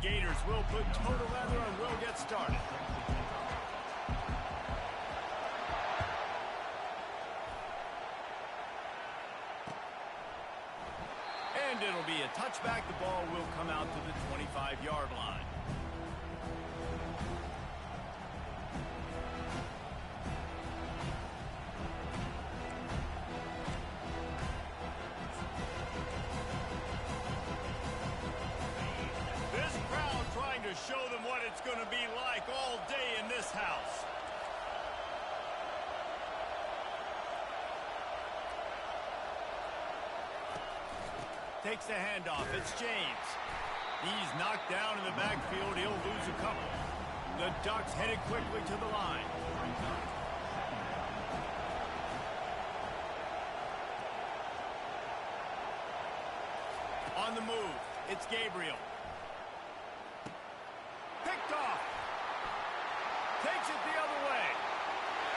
Gators will put total leather and will get started. And it'll be a touchback. The ball will come out to the 25-yard line. This crowd trying to show them what it's going to be like all day in this house. Takes the handoff. It's James. He's knocked down in the backfield. He'll lose a couple. The Ducks headed quickly to the line. On the move, it's Gabriel. Picked off. Takes it the other way.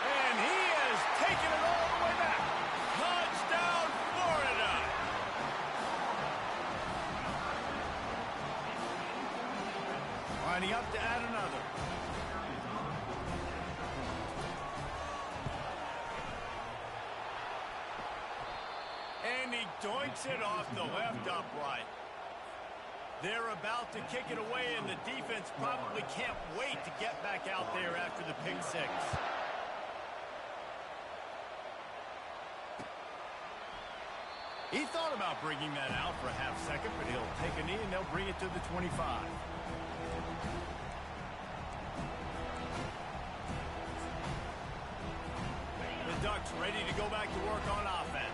And he has taken it all the way back. Touchdown, Florida. Lining up to add another. And he doinks it off the left upright. They're about to kick it away, and the defense probably can't wait to get back out there after the pick six. He thought about bringing that out for a half second, but he'll take a knee and they'll bring it to the 25. The Ducks ready to go back to work on offense.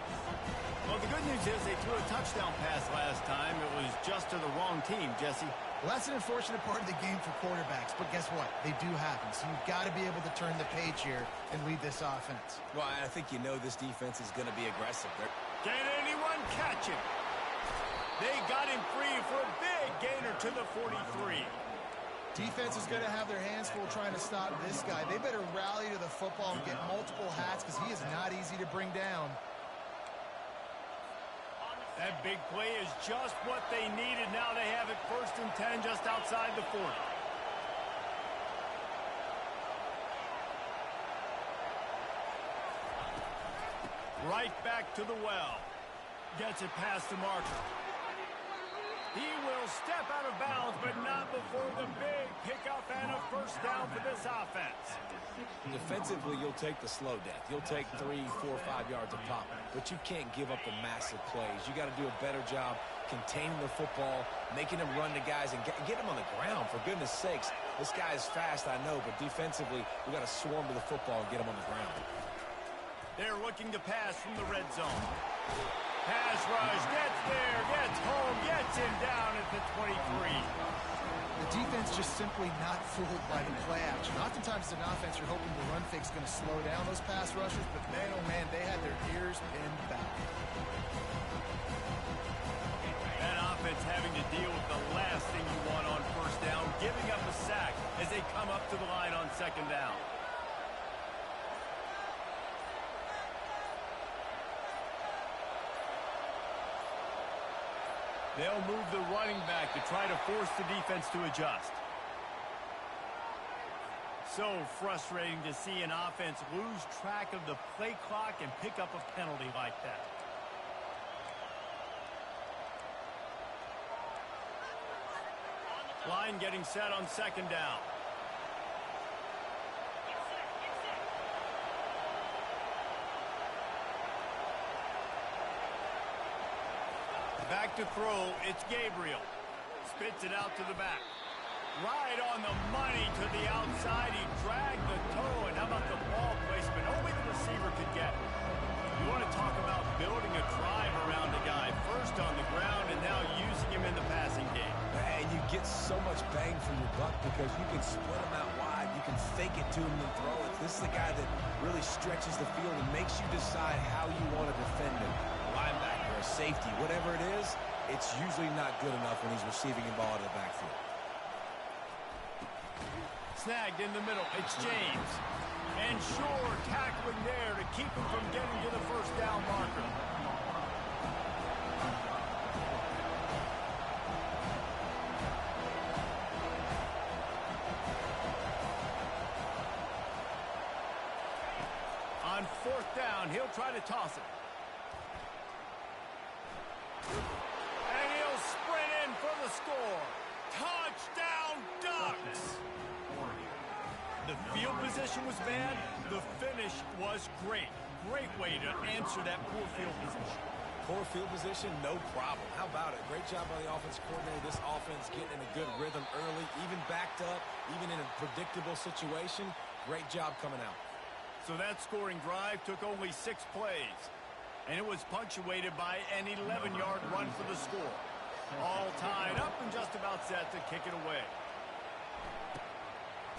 Well, the good news is they threw a touchdown pass last time. It was just to the wrong team, Jesse. Well, that's an unfortunate part of the game for quarterbacks, but guess what? They do happen, so you've got to be able to turn the page here and lead this offense. Well, I think you know this defense is going to be aggressive. Can anyone catch him? They got him free for a big gainer to the 43. Defense is going to have their hands full trying to stop this guy. They better rally to the football and get multiple hats because he is not easy to bring down. That big play is just what they needed. Now they have it 1st and 10 just outside the 40. Right back to the well. Gets it past the marker. He will step out of bounds, but not before the big pickup and a 1st down for this offense. Defensively, you'll take the slow death. You'll take 3, 4, 5 yards a pop, but you can't give up the massive plays. You got to do a better job containing the football, making them run to guys, and get them on the ground. For goodness sakes, this guy is fast, I know, but defensively, we got to swarm to the football and get him on the ground. They're looking to pass from the red zone. Pass rush, gets there, gets home, gets him down at the 23. The defense just simply not fooled by the play action. Oftentimes as an offense, you're hoping the run fake's going to slow down those pass rushers, but man, oh man, they had their ears pinned back. That offense having to deal with the last thing you want on 1st down, giving up a sack as they come up to the line on 2nd down. They'll move the running back to try to force the defense to adjust. So frustrating to see an offense lose track of the play clock and pick up a penalty like that. Line getting set on 2nd down. Back to throw, it's Gabriel. Spits it out to the back. Right on the money to the outside. He dragged the toe, and how about the ball placement? Only the receiver could get it. You want to talk about building a drive around a guy. First on the ground, and now using him in the passing game. And you get so much bang for your buck because you can split him out wide. You can fake it to him and throw it. This is the guy that really stretches the field and makes you decide how you want to defend him. Linebacker, a safety, whatever it is, it's usually not good enough when he's receiving the ball out of the backfield. Snagged in the middle, it's James. And Shore tackling there to keep him from getting to the 1st down marker. fourth down. He'll try to toss it. And he'll sprint in for the score. Touchdown Ducks! The field position was bad. The finish was great. Great way to answer that poor field position. Poor field position, no problem. How about it? Great job by the offensive coordinator. This offense getting in a good rhythm early, even backed up, even in a predictable situation. Great job coming out. So that scoring drive took only 6 plays, and it was punctuated by an 11-yard run for the score. All tied up and just about set to kick it away.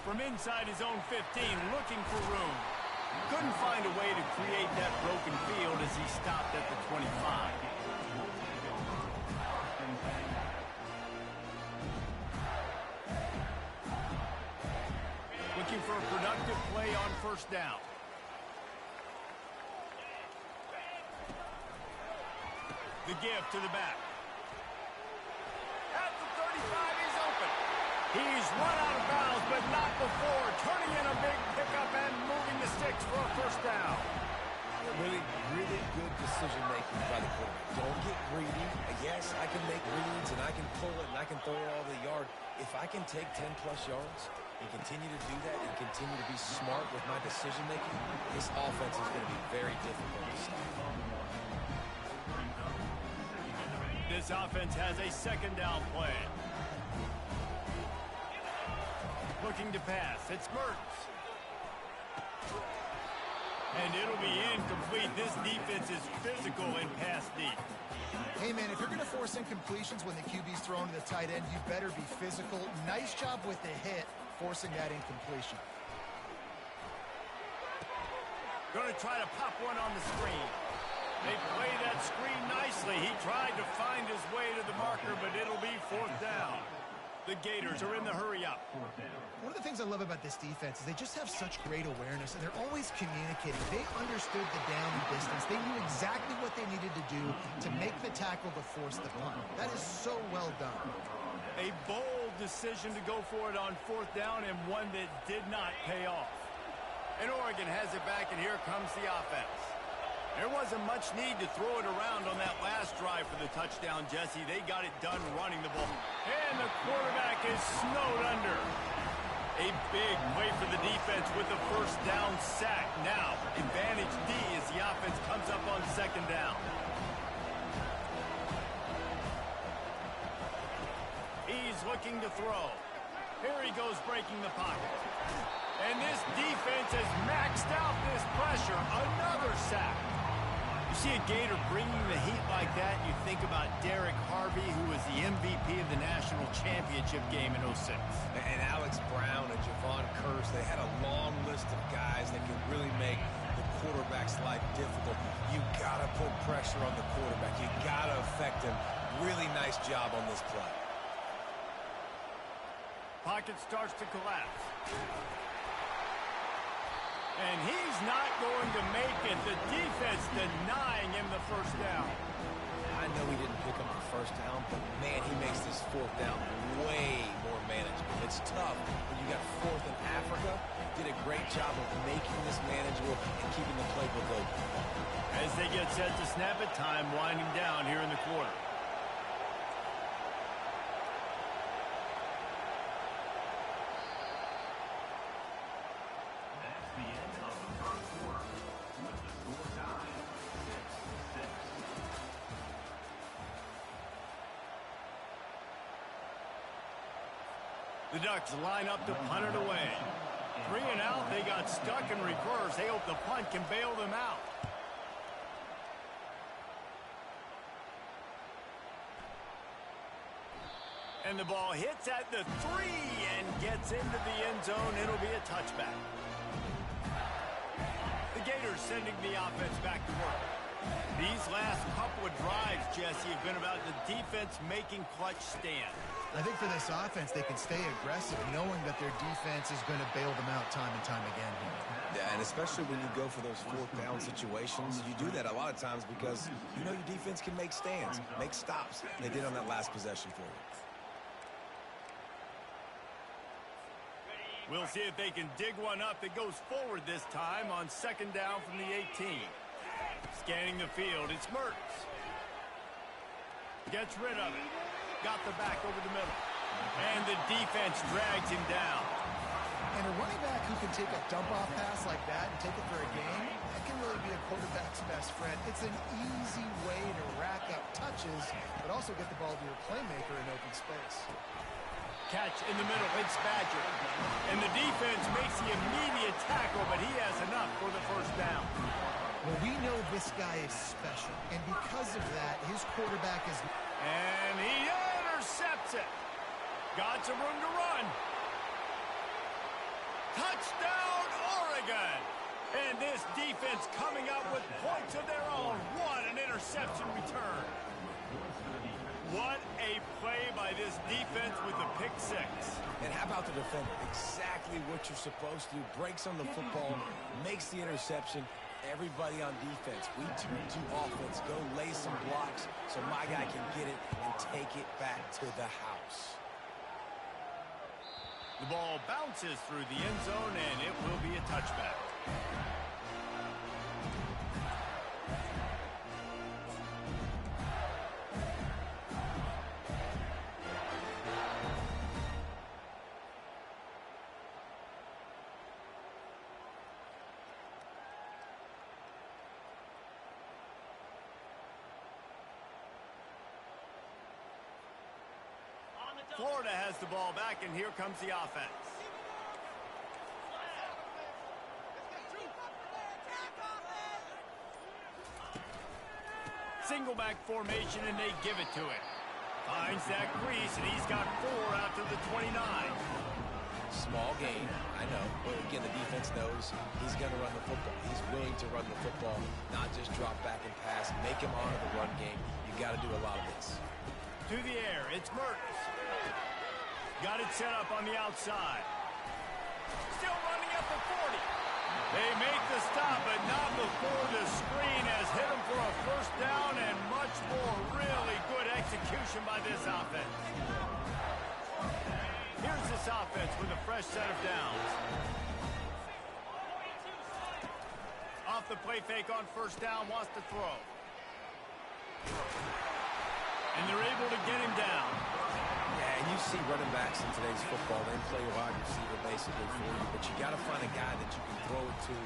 From inside his own 15, looking for room. Couldn't find a way to create that broken field as he stopped at the 25. Looking for a productive play on first down. The give to the back. At the 35, he's open. He's run out of bounds, but not before turning in a big pickup and moving the sticks for a first down. Really good decision-making by the quarterback. Don't get greedy. Yes, I can make reads, and I can pull it, and I can throw it all the yard. If I can take 10-plus yards and continue to do that and continue to be smart with my decision-making, this offense is going to be very difficult to stop. This offense has a second down play. Looking to pass. It's Mertz. And it'll be incomplete. This defense is physical in pass deep. Hey, man, if you're going to force incompletions when the QB's thrown to the tight end, you better be physical. Nice job with the hit, forcing that incompletion. Going to try to pop one on the screen. They play that screen nicely. He tried to find his way to the marker, but it'll be fourth down. The Gators are in the hurry-up. One of the things I love about this defense is they just have such great awareness, and they're always communicating. They understood the down and distance. They knew exactly what they needed to do to make the tackle to force the punt. That is so well done. A bold decision to go for it on fourth down, and one that did not pay off. And Oregon has it back, and here comes the offense. There wasn't much need to throw it around on that last drive for the touchdown, Jesse. They got it done running the ball. And the quarterback is snowed under. A big play for the defense with the first down sack. Now, advantage D as the offense comes up on second down. He's looking to throw. Here he goes breaking the pocket. And this defense has maxed out this pressure. Another sack. You see a Gator bringing the heat like that, you think about Derek Harvey, who was the MVP of the national championship game in '06. And Alex Brown and Javon Curse, they had a long list of guys that could really make the quarterback's life difficult. You got to put pressure on the quarterback. You got to affect him. Really nice job on this play. Pocket starts to collapse. And he's not going to make it. The defense denying him the first down. I know he didn't pick up the first down, but, man, he makes this fourth down way more manageable. It's tough when you got fourth in Africa. Did a great job of making this manageable and keeping the playbook open. As they get set to snap it, time winding down here in the quarter. The Ducks line up to punt it away. 3 and out, they got stuck in reverse. They hope the punt can bail them out. And the ball hits at the 3 and gets into the end zone. It'll be a touchback. The Gators sending the offense back to work. These last couple of drives, Jesse, have been about the defense making clutch stands. I think for this offense, they can stay aggressive knowing that their defense is going to bail them out time and time again. Yeah, and especially when you go for those fourth down situations, you do that a lot of times because you know your defense can make stands, make stops. They did on that last possession for you. We'll see if they can dig one up that goes forward this time on second down from the 18. Scanning the field, it's Mertz. Gets rid of it. Got the back over the middle. And the defense drags him down. And a running back who can take a dump-off pass like that and take it for a gain, that can really be a quarterback's best friend. It's an easy way to rack up touches, but also get the ball to your playmaker in open space. Catch in the middle, it's Badger. And the defense makes the immediate tackle, but he has enough for the first down. Well, we know this guy is special, and because of that, his quarterback is... And he intercepts it. Got some room to run. Touchdown, Oregon! And this defense coming up with points of their own. What an interception return. What a play by this defense with the pick six. And how about the defender? Exactly what you're supposed to do. Breaks on the football, makes the interception. Everybody on defense, we turn to offense. Go lay some blocks so my guy can get it and take it back to the house. The ball bounces through the end zone, and it will be a touchback. Florida has the ball back, and here comes the offense. Single back formation, and they give it to him. Finds that crease, and he's got 4 out to the 29. Small gain, I know. But again, the defense knows he's going to run the football. He's willing to run the football, not just drop back and pass. Make him honor the run game. You got to do a lot of this. To the air, it's Mertz. Got it set up on the outside. Still running up the 40. They make the stop, but not before the screen has hit them for a first down, and much more really good execution by this offense. Here's this offense with a fresh set of downs. Off the play fake on first down, wants to throw. And they're able to get him down. Yeah, and you see running backs in today's football, they play a wide receiver basically for you, but you got to find a guy that you can throw it to,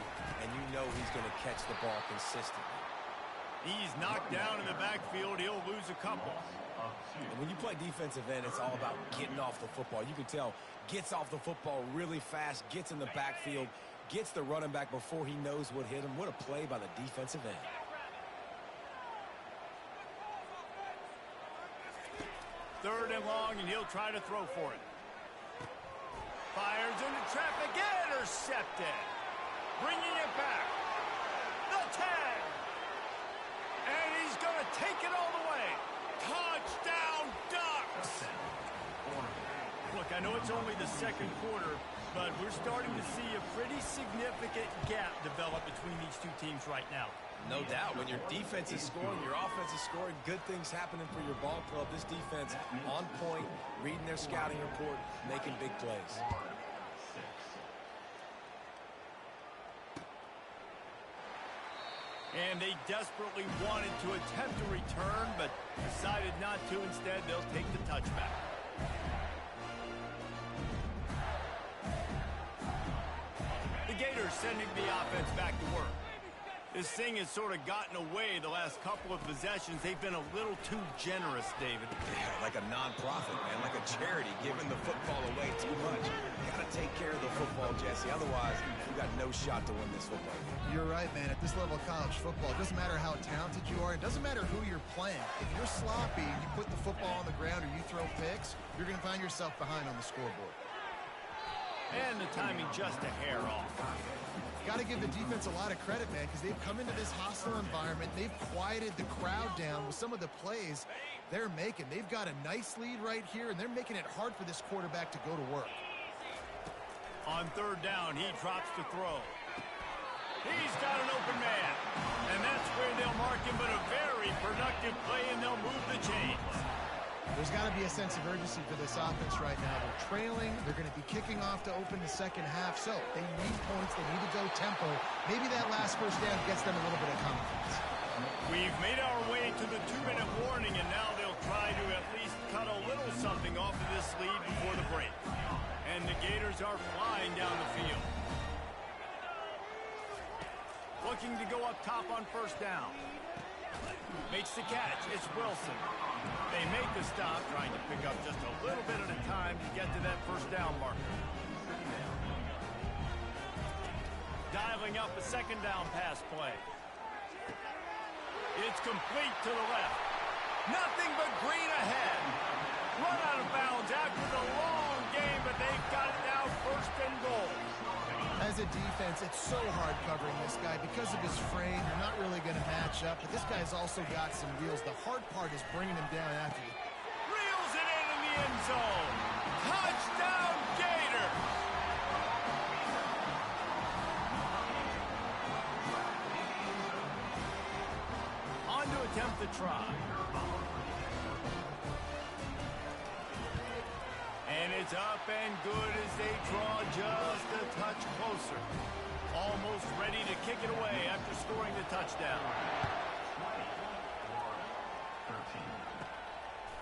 and you know he's going to catch the ball consistently. He's knocked down in the backfield. He'll lose a couple. And when you play defensive end, it's all about getting off the football. You can tell, gets off the football really fast, gets in the backfield, gets the running back before he knows what hit him. What a play by the defensive end. Third and long, and he'll try to throw for it. Fires into traffic, intercepted. Bringing it back. The 10. And he's going to take it all the way. Touchdown, Ducks! Look, I know it's only the second quarter, but we're starting to see a pretty significant gap develop between these two teams right now. No doubt. When your defense is scoring, your offense is scoring, good things happening for your ball club. This defense on point, reading their scouting report, making big plays. And they desperately wanted to attempt a return, but decided not to. Instead, they'll take the touchback. The Gators sending the offense back to work. This thing has sort of gotten away the last couple of possessions. They've been a little too generous, David. Yeah, like a non-profit, man, like a charity, giving the football away too much. Got to take care of the football, Jesse. Otherwise, you got no shot to win this football game. You're right, man. At this level of college football, it doesn't matter how talented you are. It doesn't matter who you're playing. If you're sloppy and you put the football on the ground or you throw picks, you're going to find yourself behind on the scoreboard. And the timing just a hair off. Got to give the defense a lot of credit, man, because they've come into this hostile environment. They've quieted the crowd down with some of the plays they're making. They've got a nice lead right here, and they're making it hard for this quarterback to go to work. On third down, he drops to throw. He's got an open man, and that's where they'll mark him, but a very productive play, and they'll move the chains. There's got to be a sense of urgency for this offense right now. They're trailing. They're going to be kicking off to open the second half. So they need points. They need to go tempo. Maybe that last first down gets them a little bit of confidence. We've made our way to the 2-minute warning, and now they'll try to at least cut a little something off of this lead before the break. And the Gators are flying down the field. Looking to go up top on first down. Makes the catch. It's Wilson. They make the stop, trying to pick up just a little bit at a time to get to that first down marker. Dialing up a second down pass play. It's complete to the left. Nothing but green ahead. Run out of bounds after the long game, but they've got it now first and goal. As a defense, it's so hard covering this guy. Because of his frame, you're not really going to match up. But this guy's also got some wheels. The hard part is bringing him down after you. Reels it in the end zone. Touchdown, Gator. On to attempt the try. And it's up and good as they draw just a touch closer. Almost ready to kick it away after scoring the touchdown.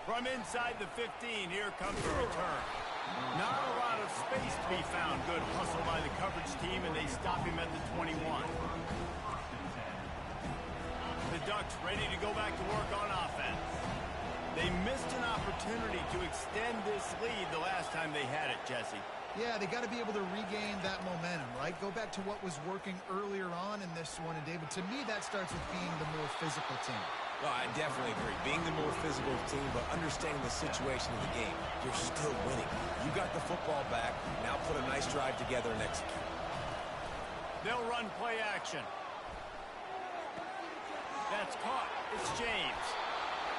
From inside the 15, here comes the return. Not a lot of space to be found. Good hustle by the coverage team, and they stop him at the 21. The Ducks ready to go back to work on offense. They missed an opportunity to extend this lead the last time they had it, Jesse. Yeah, they got to be able to regain that momentum, right? Go back to what was working earlier on in this one. And, David, to me, that starts with being the more physical team. Well, I definitely agree. Being the more physical team, but understanding the situation of the game. You're still winning. You got the football back. Now put a nice drive together and execute. They'll run play action. That's caught. It's James.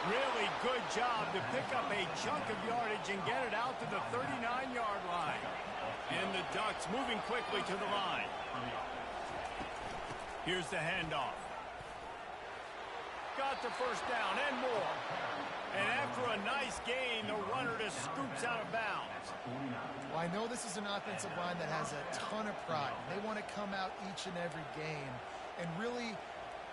Really good job to pick up a chunk of yardage and get it out to the 39-yard line. And the Ducks moving quickly to the line. Here's the handoff. Got the first down and more. And after a nice gain, the runner just scoops out of bounds. Well, I know this is an offensive line that has a ton of pride. They want to come out each and every game and really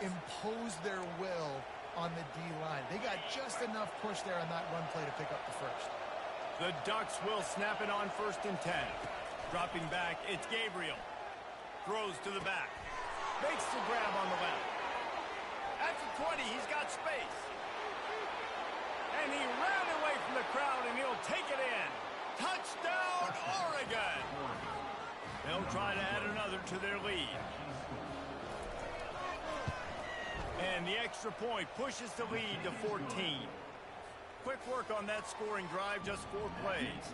impose their will on the D-line. They got just enough push there on that run play to pick up the first. The Ducks will snap it on 1st and 10. Dropping back, it's Gabriel. Throws to the back. Makes the grab on the left. At the 20, he's got space. And he ran away from the crowd, and he'll take it in. Touchdown, Oregon! They'll try to add another to their lead. And the extra point pushes the lead to 14. Quick work on that scoring drive, just 4 plays.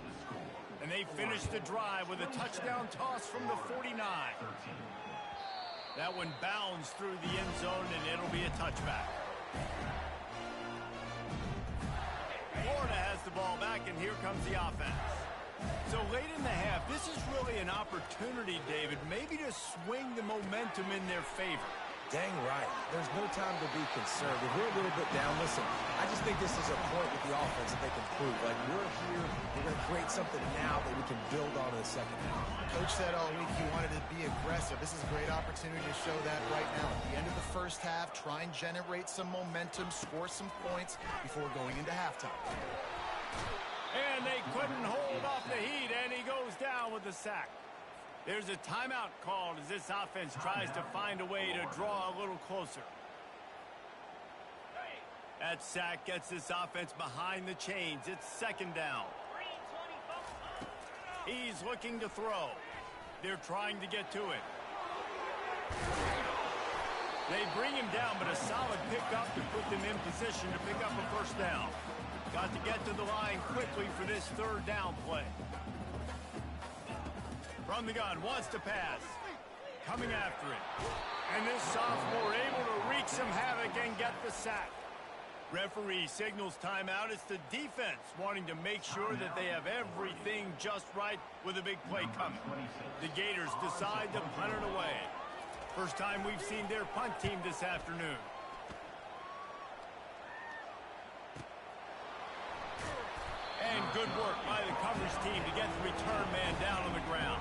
And they finish the drive with a touchdown toss from the 49. That one bounds through the end zone, and it'll be a touchback. Florida has the ball back, and here comes the offense. So late in the half, this is really an opportunity, David, maybe to swing the momentum in their favor. Dang right. There's no time to be concerned. If we're a little bit down, listen, I just think this is a point with the offense that they can prove. Like, we're here, we're going to create something now that we can build on in the second half. Coach said all week he wanted to be aggressive. This is a great opportunity to show that right now. At the end of the first half, try and generate some momentum, score some points before going into halftime. And they couldn't hold off the heat, and he goes down with the sack. There's a timeout called as this offense tries to find a way to draw a little closer. That sack gets this offense behind the chains. It's 2nd down. He's looking to throw. They're trying to get to it. They bring him down, but a solid pickup to put them in position to pick up a first down. Got to get to the line quickly for this 3rd down play. From the gun, wants to pass. Coming after it. And this sophomore able to wreak some havoc and get the sack. Referee signals timeout. It's the defense wanting to make sure that they have everything just right with a big play coming. The Gators decide to punt it away. First time we've seen their punt team this afternoon. good work by the coverage team to get the return man down on the ground.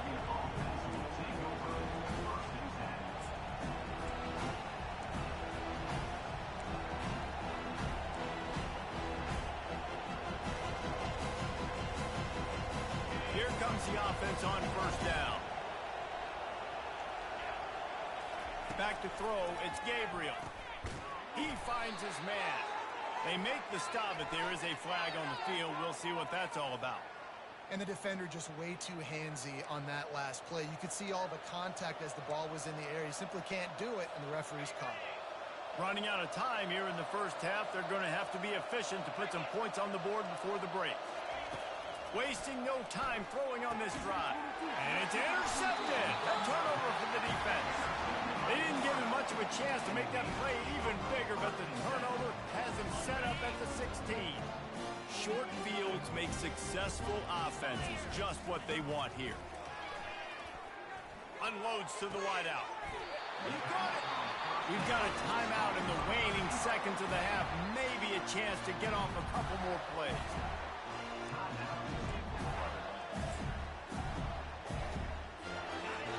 Here comes the offense on first down. Back to throw, it's Gabriel. He finds his man. They make the stop, but there is a flag on the field. We'll see what that's all about. And the defender just way too handsy on that last play. You could see all the contact as the ball was in the air. He simply can't do it, and the referee's caught it. Running out of time here in the first half. They're going to have to be efficient to put some points on the board before the break. Wasting no time throwing on this drive. And it's intercepted. A turnover for the defense. They didn't give him much of a chance to make that play even bigger, but the turnover has him set up at the 16. Short fields make successful offenses just what they want here. Unloads to the wideout. He got it. We've got a timeout in the waning seconds of the half. Maybe a chance to get off a couple more plays.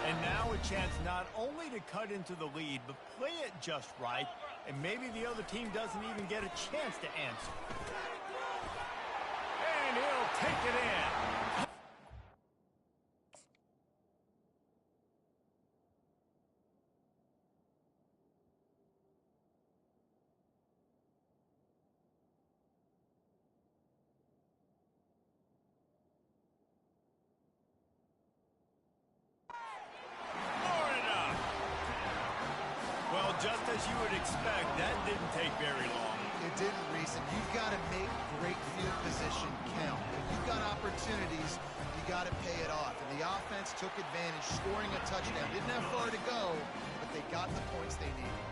And now a chance not only to cut into the lead, but play it just right, and maybe the other team doesn't even get a chance to answer. And he'll take it in. Just as you would expect, that didn't take very long. It didn't, Reese, and you've got to make great field position count. If you've got opportunities, you got to pay it off. And the offense took advantage, scoring a touchdown. Didn't have far to go, but they got the points they needed.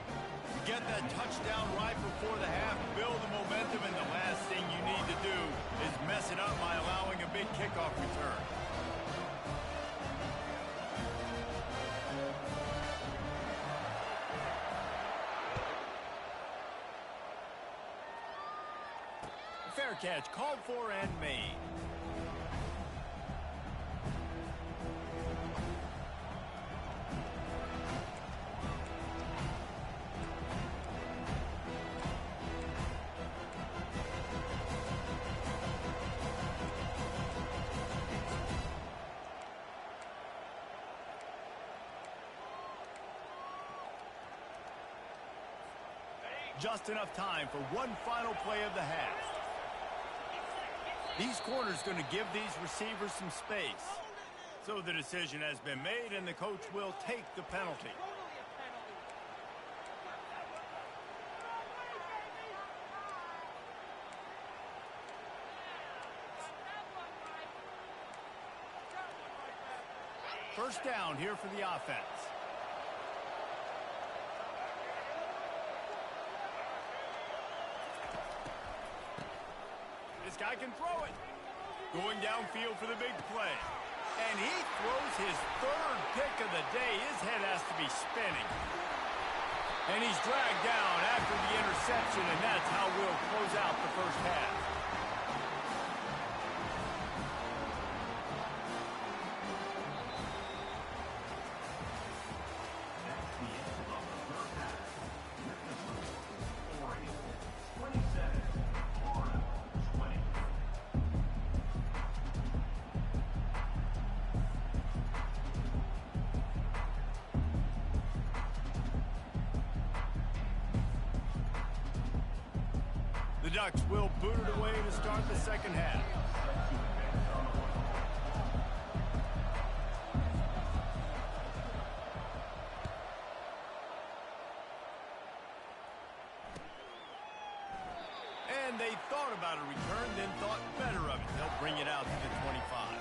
You get that touchdown right before the half, build the momentum, and the last thing you need to do is mess it up by allowing a big kickoff return. Fair catch, called for and made. Just enough time for one final play of the half. These corners going to give these receivers some space. So the decision has been made, and the coach will take the penalty. First down here for the offense. This guy can throw it. Going downfield for the big play. And he throws his third pick of the day. His head has to be spinning. And he's dragged down after the interception, and that's how we'll close out the first half. The Ducks will boot it away to start the second half. And they thought about a return, then thought better of it. They'll bring it out to the 25.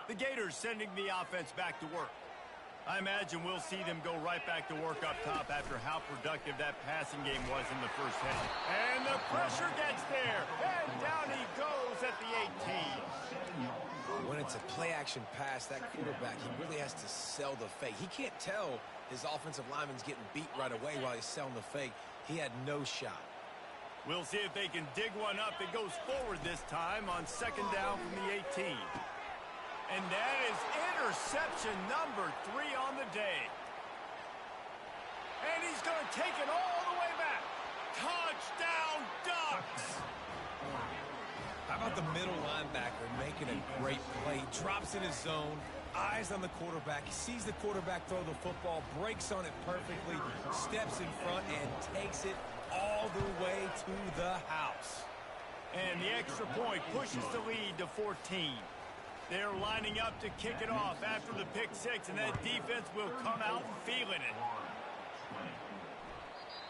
The Gators sending the offense back to work. I imagine we'll see them go right back to work up top after how productive that passing game was in the first half. And the pressure gets there. And down he goes at the 18. When it's a play-action pass, that quarterback, he really has to sell the fake. He can't tell his offensive lineman's getting beat right away while he's selling the fake. He had no shot. We'll see if they can dig one up. It goes forward this time on second down from the 18. And that is interception number 3 on the day. And he's going to take it all the way back. Touchdown, Ducks! How about the middle linebacker making a great play? Drops in his zone, eyes on the quarterback. He sees the quarterback throw the football, breaks on it perfectly, steps in front, and takes it all the way to the house. And the extra point pushes the lead to 14. They're lining up to kick it off after the pick six, and that defense will come out feeling it.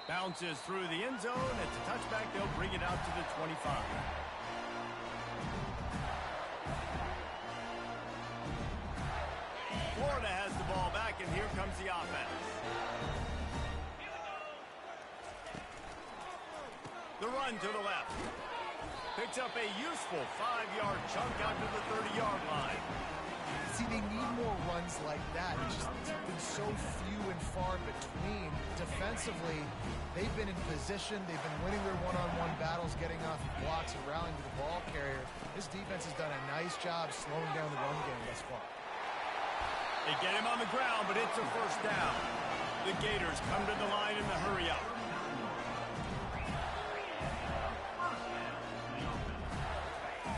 Bounces through the end zone. It's a touchback. They'll bring it out to the 25. Florida has the ball back, and here comes the offense. The run to the left. Picks up a useful 5-yard chunk out to the 30-yard line. See, they need more runs like that. It's just been so few and far between. Defensively, they've been in position. They've been winning their one-on-one battles, getting off of blocks and rallying to the ball carrier. This defense has done a nice job slowing down the run game thus far. They get him on the ground, but it's a first down. The Gators come to the line in the hurry-up.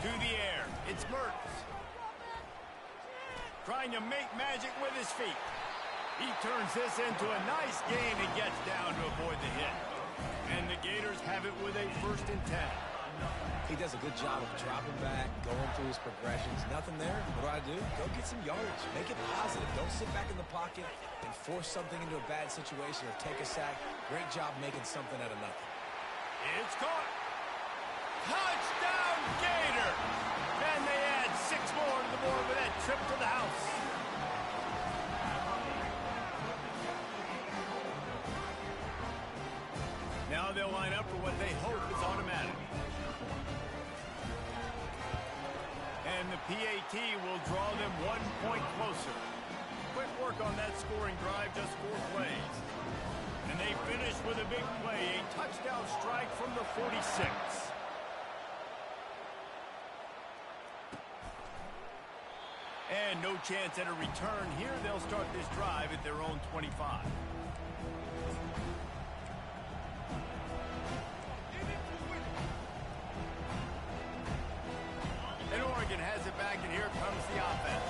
To the air, it's Mertz. Trying to make magic with his feet. He turns this into a nice gain and gets down to avoid the hit. And the Gators have it with a 1st and 10. He does a good job of dropping back, going through his progressions. Nothing there. What do? Go get some yardage. Make it positive. Don't sit back in the pocket and force something into a bad situation or take a sack. Great job making something out of nothing. It's caught. Touchdown, Gator! And they add 6 more to the board with that trip to the house. Now they'll line up for what they hope is automatic. And the PAT will draw them 1 point closer. Quick work on that scoring drive, just 4 plays. And they finish with a big play, a touchdown strike from the 46. And no chance at a return here. They'll start this drive at their own 25. And Oregon has it back, and here comes the offense.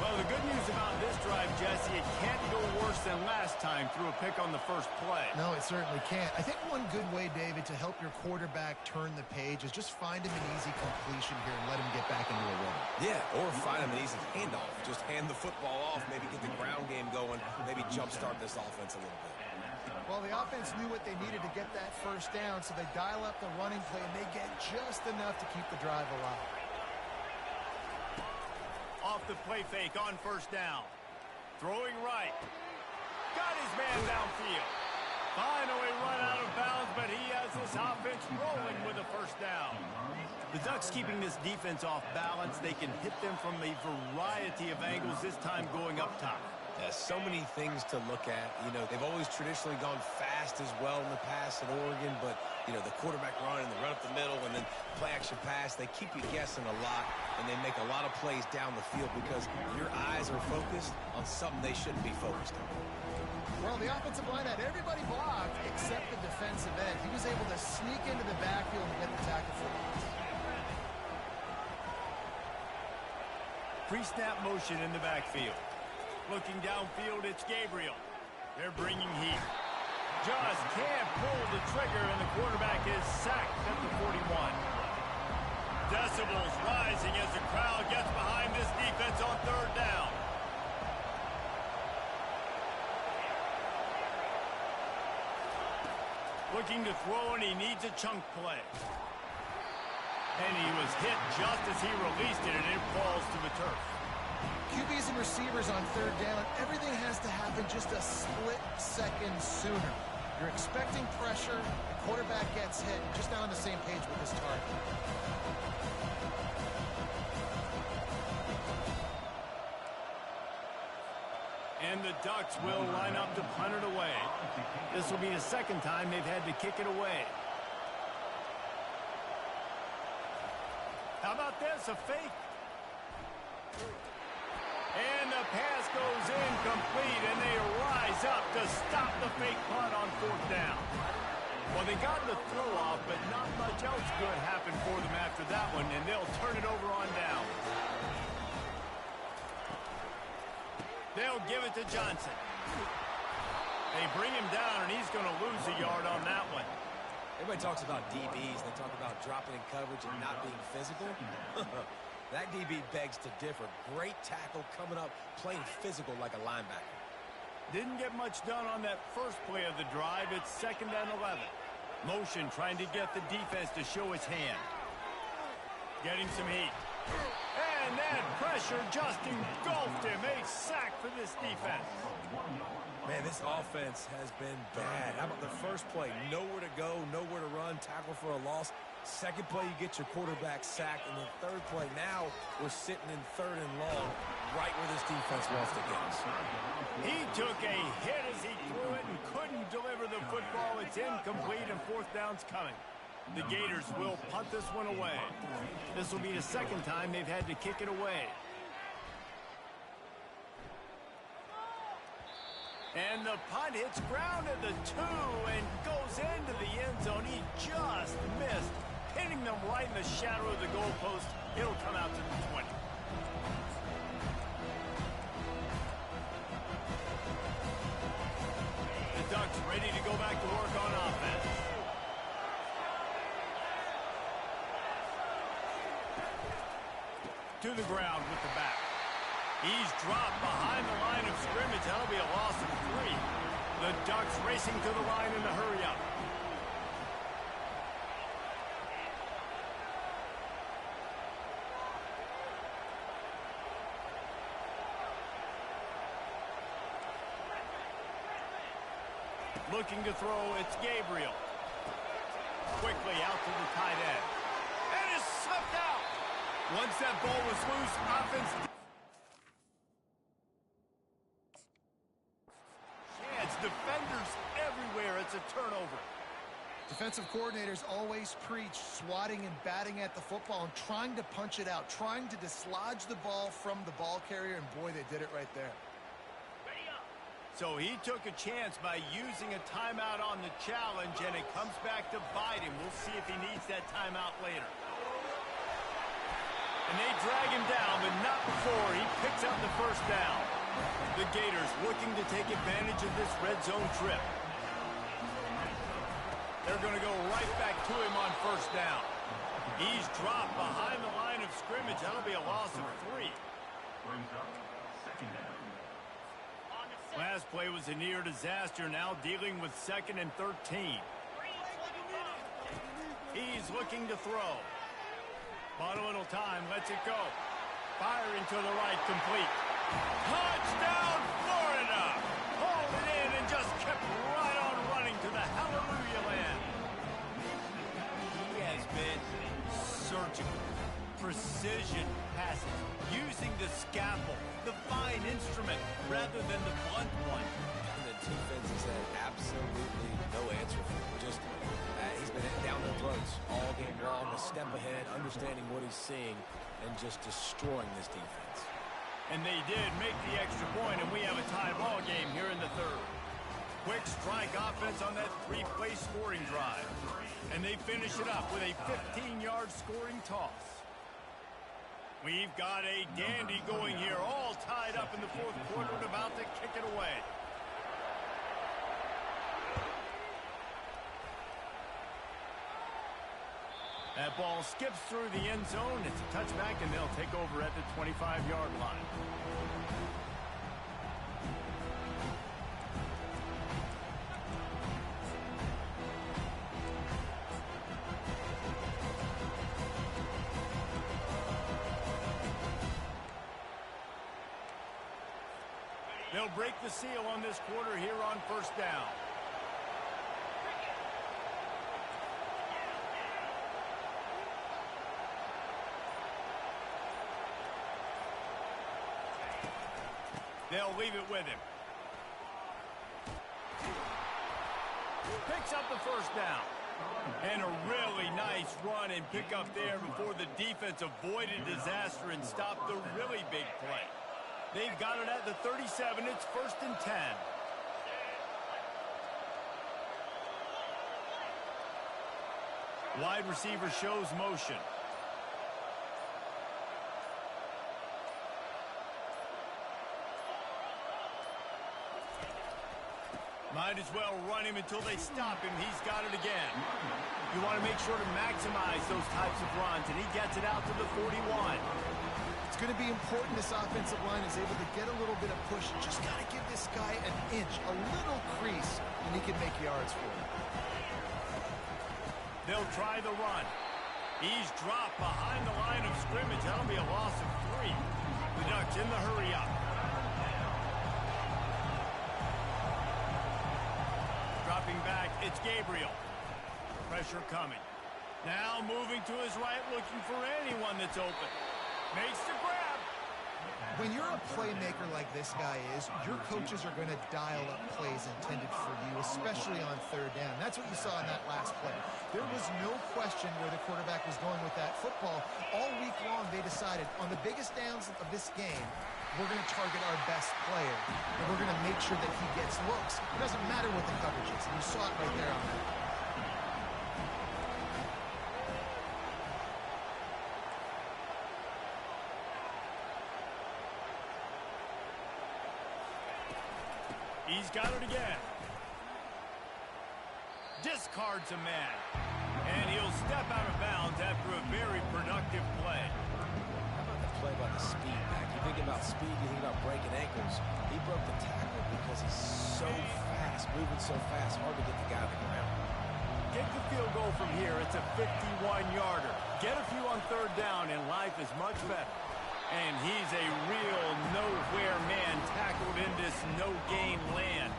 Well, the good news about this drive, Jesse, it can't go worse than last time through a pick on the first play. No, it certainly can't. I think one good way, David, to help your quarterback turn the page is just find him an easy completion here and let him get back into a rhythm. Yeah, or find him an easy handoff. Just hand the football off, maybe get the ground game going, maybe jumpstart this offense a little bit. Well, the offense knew what they needed to get that first down, so they dial up the running play, and they get just enough to keep the drive alive. Off the play fake on first down. Throwing right. Got his man downfield. Finally run out of bounds, but he has this offense rolling with a first down. The Ducks keeping this defense off balance. They can hit them from a variety of angles, this time going up top. Yeah, so many things to look at. You know, they've always traditionally gone fast as well in the past at Oregon, but, you know, the quarterback run and the run up the middle and then play-action pass, they keep you guessing a lot, and they make a lot of plays down the field because your eyes are focused on something they shouldn't be focused on. Well, the offensive line had everybody blocked except the defensive end. He was able to sneak into the backfield and get the tackle for loss. Pre-snap motion in the backfield. Looking downfield, it's Gabriel. They're bringing heat. Just can't pull the trigger, and the quarterback is sacked at the 41. Decibels rising as the crowd gets behind this defense on third down. Looking to throw, and he needs a chunk play. And he was hit just as he released it, and it falls to the turf. QBs and receivers on third down, everything has to happen just a split second sooner. You're expecting pressure, the quarterback gets hit, just not on the same page with his target. And the Ducks will line up to punt it away. This will be the second time they've had to kick it away. How about this, a fake? And the pass goes incomplete, and they rise up to stop the fake punt on fourth down. Well, they got the throw off, but not much else good happened for them after that one, and they'll turn it over on down. They'll give it to Johnson. They bring him down, and he's going to lose a yard on that one. Everybody talks about DBs. They talk about dropping in coverage and not being physical. That DB begs to differ. Great tackle coming up, playing physical like a linebacker. Didn't get much done on that first play of the drive. It's 2nd and 11. Motion trying to get the defense to show his hand. Getting some heat. And that pressure just engulfed him. A sack for this defense. Man, this offense has been bad. How about the first play? Nowhere to go, nowhere to run, tackle for a loss. Second play, you get your quarterback sacked. And the third play, now we're sitting in 3rd and long, right where this defense wants to get us. He took a hit as he threw it and couldn't deliver the football. It's incomplete, and 4th down's coming. The Gators will punt this one away. This will be the second time they've had to kick it away. And the punt hits ground at the 2 and goes into the end zone. He just missed, hitting them right in the shadow of the goalpost. It'll come out to the 20. The Ducks ready to go back to work on offense. To the ground with the back. He's dropped behind the line of scrimmage. That'll be a loss of 3. The Ducks racing to the line in the hurry-up. Looking to throw, it's Gabriel. Quickly out to the tight end. And it's slipped out. Once that ball was loose, offense... Defenders everywhere. It's a turnover. Defensive coordinators always preach swatting and batting at the football and trying to punch it out, trying to dislodge the ball from the ball carrier, and boy, they did it right there. So he took a chance by using a timeout on the challenge, and it comes back to bite him. We'll see if he needs that timeout later. And they drag him down, but not before he picks up the first down. The Gators looking to take advantage of this red zone trip. They're going to go right back to him on first down. He's dropped behind the line of scrimmage. That'll be a loss of 3. Last play was a near disaster, now dealing with 2nd and 13. He's looking to throw. Bought a little time, lets it go. Firing to the right, complete. Touchdown, Florida! Hauled it in and just kept right on running to the hallelujah land. He has been surgical. Precision passes, using the scalpel, the fine instrument, rather than the blunt one. And the defense has had absolutely no answer for him. Just, he's been down their throats all game long, a step ahead, understanding what he's seeing, and just destroying this defense. And they did make the extra point, and we have a tie ball game here in the 3rd. Quick strike offense on that 3-play scoring drive. And they finish it up with a 15-yard scoring toss. We've got a dandy going here, all tied up in the 4th quarter and about to kick it away. That ball skips through the end zone. It's a touchback, and they'll take over at the 25-yard line. They'll break the seal on this quarter here on first down. They'll leave it with him. Picks up the first down. And a really nice run and pick up there before the defense avoided disaster and stopped the really big play. They've got it at the 37. It's 1st and 10. Wide receiver shows motion. Might as well run him until they stop him. He's got it again. You want to make sure to maximize those types of runs, and he gets it out to the 41. It's going to be important this offensive line is able to get a little bit of push. Just got to give this guy an inch, a little crease, and he can make yards for him. They'll try the run. He's dropped behind the line of scrimmage. That'll be a loss of 3. The Ducks in the hurry up. Dropping back, it's Gabriel. Pressure coming. Now moving to his right, looking for anyone that's open. Makes the grab. When you're a playmaker like this guy is, your coaches are going to dial up plays intended for you, especially on 3rd down. That's what you saw in that last play. There was no question where the quarterback was going with that football. All week long, they decided on the biggest downs of this game, we're going to target our best player, and we're going to make sure that he gets looks. It doesn't matter what the coverage is, and you saw it right there on that. He's got it again. Discards a man. And he'll step out of bounds after a very productive play. How about the play by the speed back? You think about speed, you think about breaking ankles. He broke the tackle because he's so fast, moving so fast, hard to get the guy on the ground. Get the field goal from here. It's a 51-yarder. Get a few on 3rd down, and life is much better. And he's a real nowhere man tackled in this no-gain land.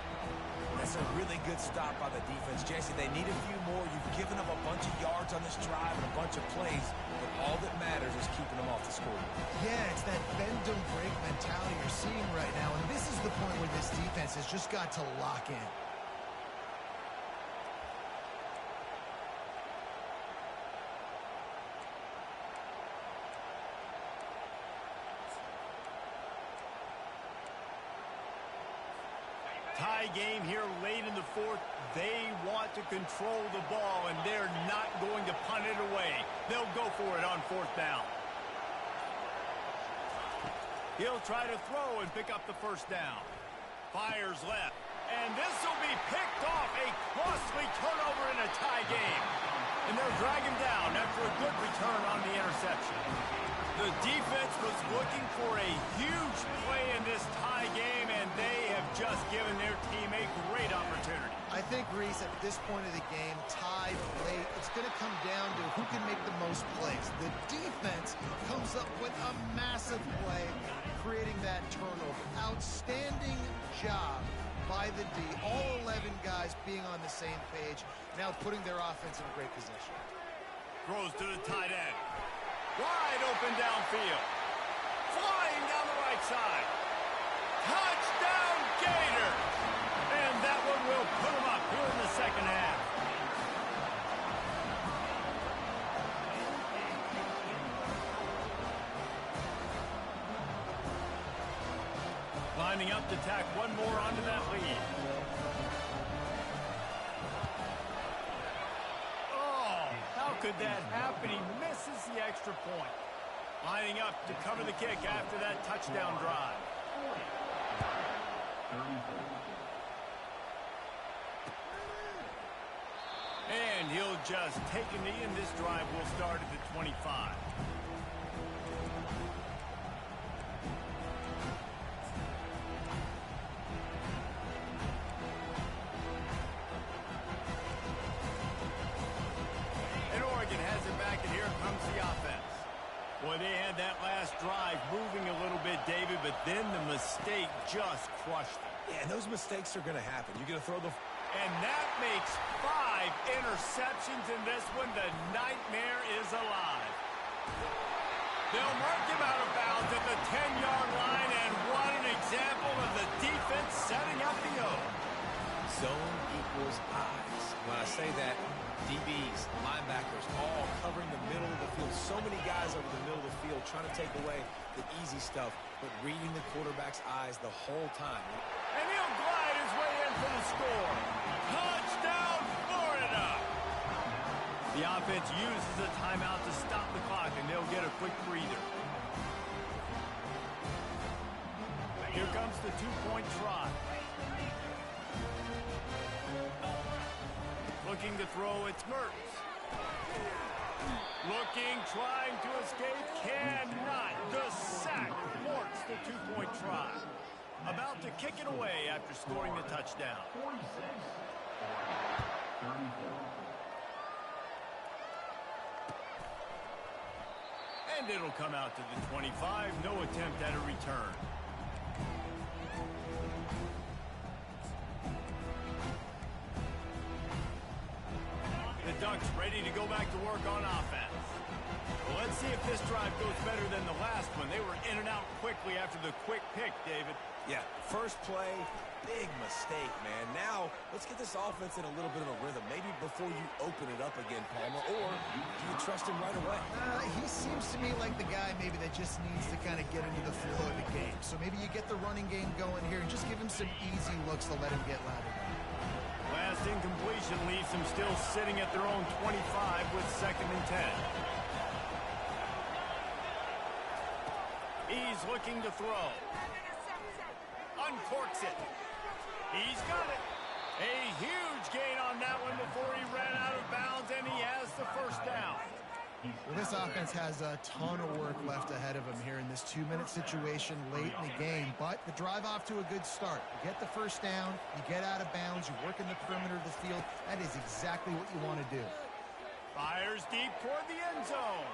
That's a really good stop by the defense. Jason, they need a few more. You've given up a bunch of yards on this drive and a bunch of plays, but all that matters is keeping them off the scoreboard. Yeah, it's that bend don't break mentality you're seeing right now, and this is the point where this defense has just got to lock in. Tie game here late in the 4th. They want to control the ball, and they're not going to punt it away. They'll go for it on 4th down. He'll try to throw and pick up the 1st down. Fires left, and this will be picked off. A costly turnover in a tie game. And they'll drag him down after a good return on the interception. The defense was looking for a huge play in this tie game, and they have just given their team a great opportunity. I think, Reese, at this point of the game, tied late, it's going to come down to who can make the most plays. The defense comes up with a massive play, creating that turnover. Outstanding job by the D. All 11 guys being on the same page, now putting their offense in a great position. Throws to the tight end. Wide open downfield. Flying down the right side. Touchdown Gators! And that one will put them up here in the 2nd half. Lining up to tack one more onto that lead. How could that happen? He misses the extra point. Lining up to cover the kick after that touchdown drive. And he'll just take a knee, and this drive will start at the 25. Boy, they had that last drive moving a little bit, David, but then the mistake just crushed them. Yeah, and those mistakes are going to happen. You're going to throw the... And that makes 5 interceptions in this one. The nightmare is alive. They'll mark him out of bounds at the 10-yard line, and what an example of the defense setting up the O. Zone equals eyes. When I say that, DBs, linebackers, all covering the middle of the field. So many guys over the middle of the field trying to take away the easy stuff, but reading the quarterback's eyes the whole time. And he'll glide his way in for the score. Touchdown, Florida! The offense uses a timeout to stop the clock, and they'll get a quick breather. Here comes the two-point try. Looking to throw, it's Mertz. Looking, trying to escape, cannot. The sack thwarts the two-point try. About to kick it away after scoring the touchdown. And it'll come out to the 25. No attempt at a return. The Ducks ready to go back to work on offense. Well, let's see if this drive goes better than the last one. They were in and out quickly after the quick pick, David. Yeah, first play, big mistake, man. Now, let's get this offense in a little bit of a rhythm. Maybe before you open it up again, Palmer, or do you trust him right away? He seems to me like the guy maybe that just needs to kind of get into the flow of the game. So maybe you get the running game going here and just give him some easy looks to let him get lathered up. Last incompletion leaves them still sitting at their own 25 with 2nd and 10. He's looking to throw. Uncorks it. He's got it. A huge gain on that one before he ran out of bounds, and he has the first down. Well, this offense has a ton of work left ahead of them here in this 2-minute situation late in the game, but the drive off to a good start. You get the first down, you get out of bounds, you work in the perimeter of the field. That is exactly what you want to do. Fires deep toward the end zone.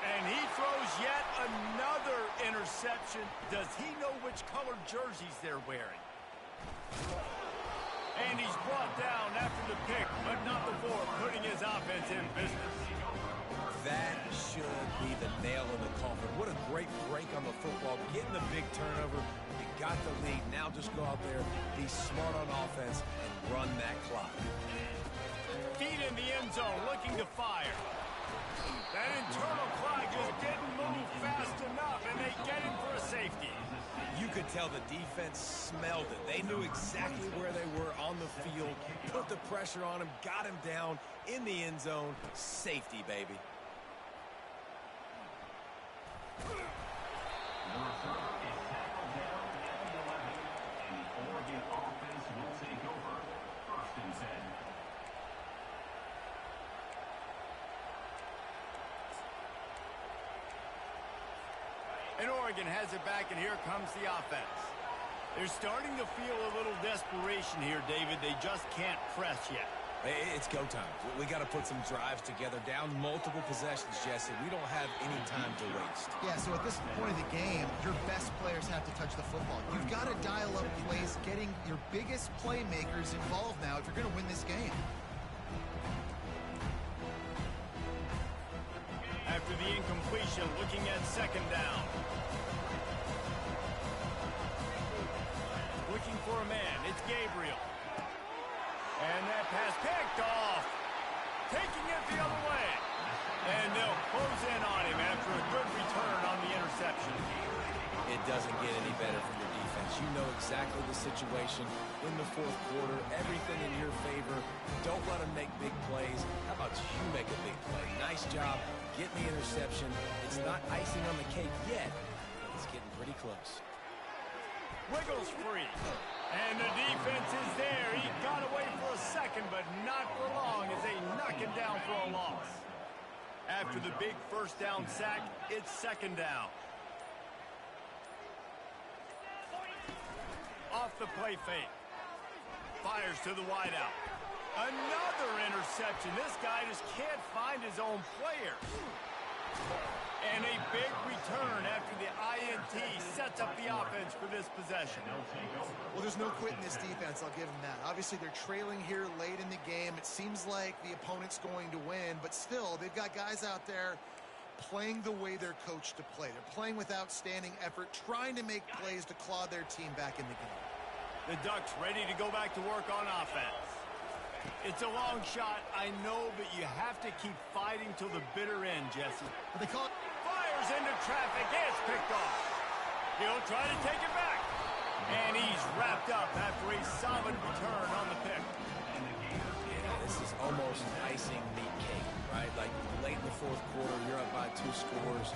And he throws yet another interception. Does he know which colored jerseys they're wearing? And he's brought down after the pick, but not before putting his offense in business. That should be the nail in the coffin. What a great break on the football. Getting the big turnover. You got the lead. Now just go out there, be smart on offense, and run that clock. Feet in the end zone, looking to fire. That internal clock just didn't move fast enough, and they get him for a safety. You could tell the defense smelled it. They knew exactly where they were on the field, put the pressure on him, got him down in the end zone. Safety, baby. And Oregon has it back, and here comes the offense. They're starting to feel a little desperation here, David. They just can't press yet. It's go time. We got to put some drives together, down multiple possessions, Jesse. We don't have any time to waste. Yeah, so at this point of the game, your best players have to touch the football. You've got to dial up plays, getting your biggest playmakers involved now if you're going to win this game. After the incompletion, looking at 2nd down. Looking for a man. It's Gabriel. And that pass picked off. Taking it the other way. And they'll close in on him after a good return on the interception. It doesn't get any better from your defense. You know exactly the situation in the 4th quarter. Everything in your favor. Don't let them make big plays. How about you make a big play? Nice job getting the interception. It's not icing on the cake yet, but it's getting pretty close. Wiggles free. And the defense is there. He got away for a second, but not for long as they knock him down for a loss. After the big first down sack, it's 2nd down. Off the play fake. Fires to the wideout. Another interception. This guy just can't find his own players. And a big return after the INT sets up the offense for this possession. Well, there's no quitting this defense, I'll give them that. Obviously, they're trailing here late in the game. It seems like the opponent's going to win, but still, they've got guys out there playing the way they're coached to play. They're playing with outstanding effort, trying to make plays to claw their team back in the game. The Ducks ready to go back to work on offense. It's a long shot, I know, but you have to keep fighting till the bitter end, Jesse. But they call it. Fires into traffic, and it's picked off. He'll try to take it back. And he's wrapped up after a solid return on the pick. Yeah, this is almost icing the cake, right? Like late in the fourth quarter, you're up by 2 scores.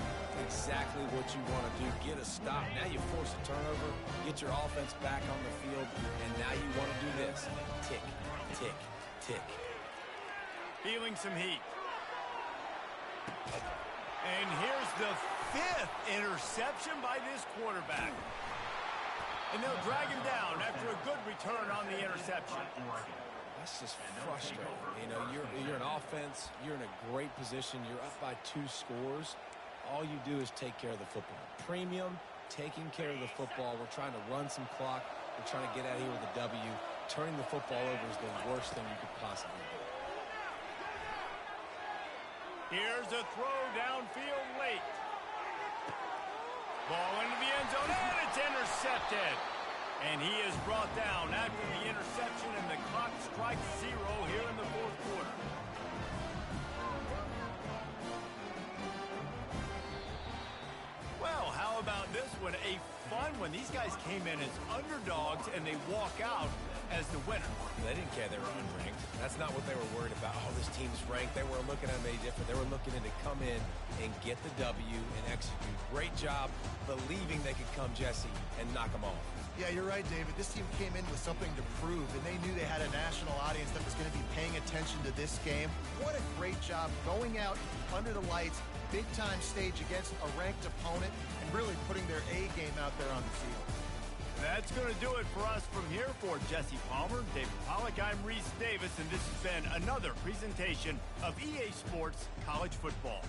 Exactly what you want to do. Get a stop. Now you force a turnover, get your offense back on the field, and now you want to do this. Tick, tick, tick. Feeling some heat. And here's the 5th interception by this quarterback. And they'll drag him down after a good return on the interception. That's just frustrating. You know, you're an offense. You're in a great position. You're up by 2 scores. All you do is take care of the football. Premium, taking care of the football. We're trying to run some clock. We're trying to get out of here with a W. Turning the football over is the worst thing you could possibly do. Here's a throw downfield late. Ball into the end zone, and it's intercepted. And he is brought down after the interception, and the clock strikes 0 here in the fourth quarter. Well, how about this one? A fun one. These guys came in as underdogs, and they walk out as the winner. They didn't care they were unranked. That's not what they were worried about. Oh, this team's ranked. They weren't looking at them any different. They were looking to come in and get the W and execute. Great job believing they could come, Jesse, and knock them off. Yeah, you're right, David. This team came in with something to prove, and they knew they had a national audience that was going to be paying attention to this game. What a great job going out under the lights, big-time stage against a ranked opponent, and really putting their A game out there on the field. That's going to do it for us from here. For Jesse Palmer, David Pollack, I'm Reese Davis, and this has been another presentation of EA Sports College Football.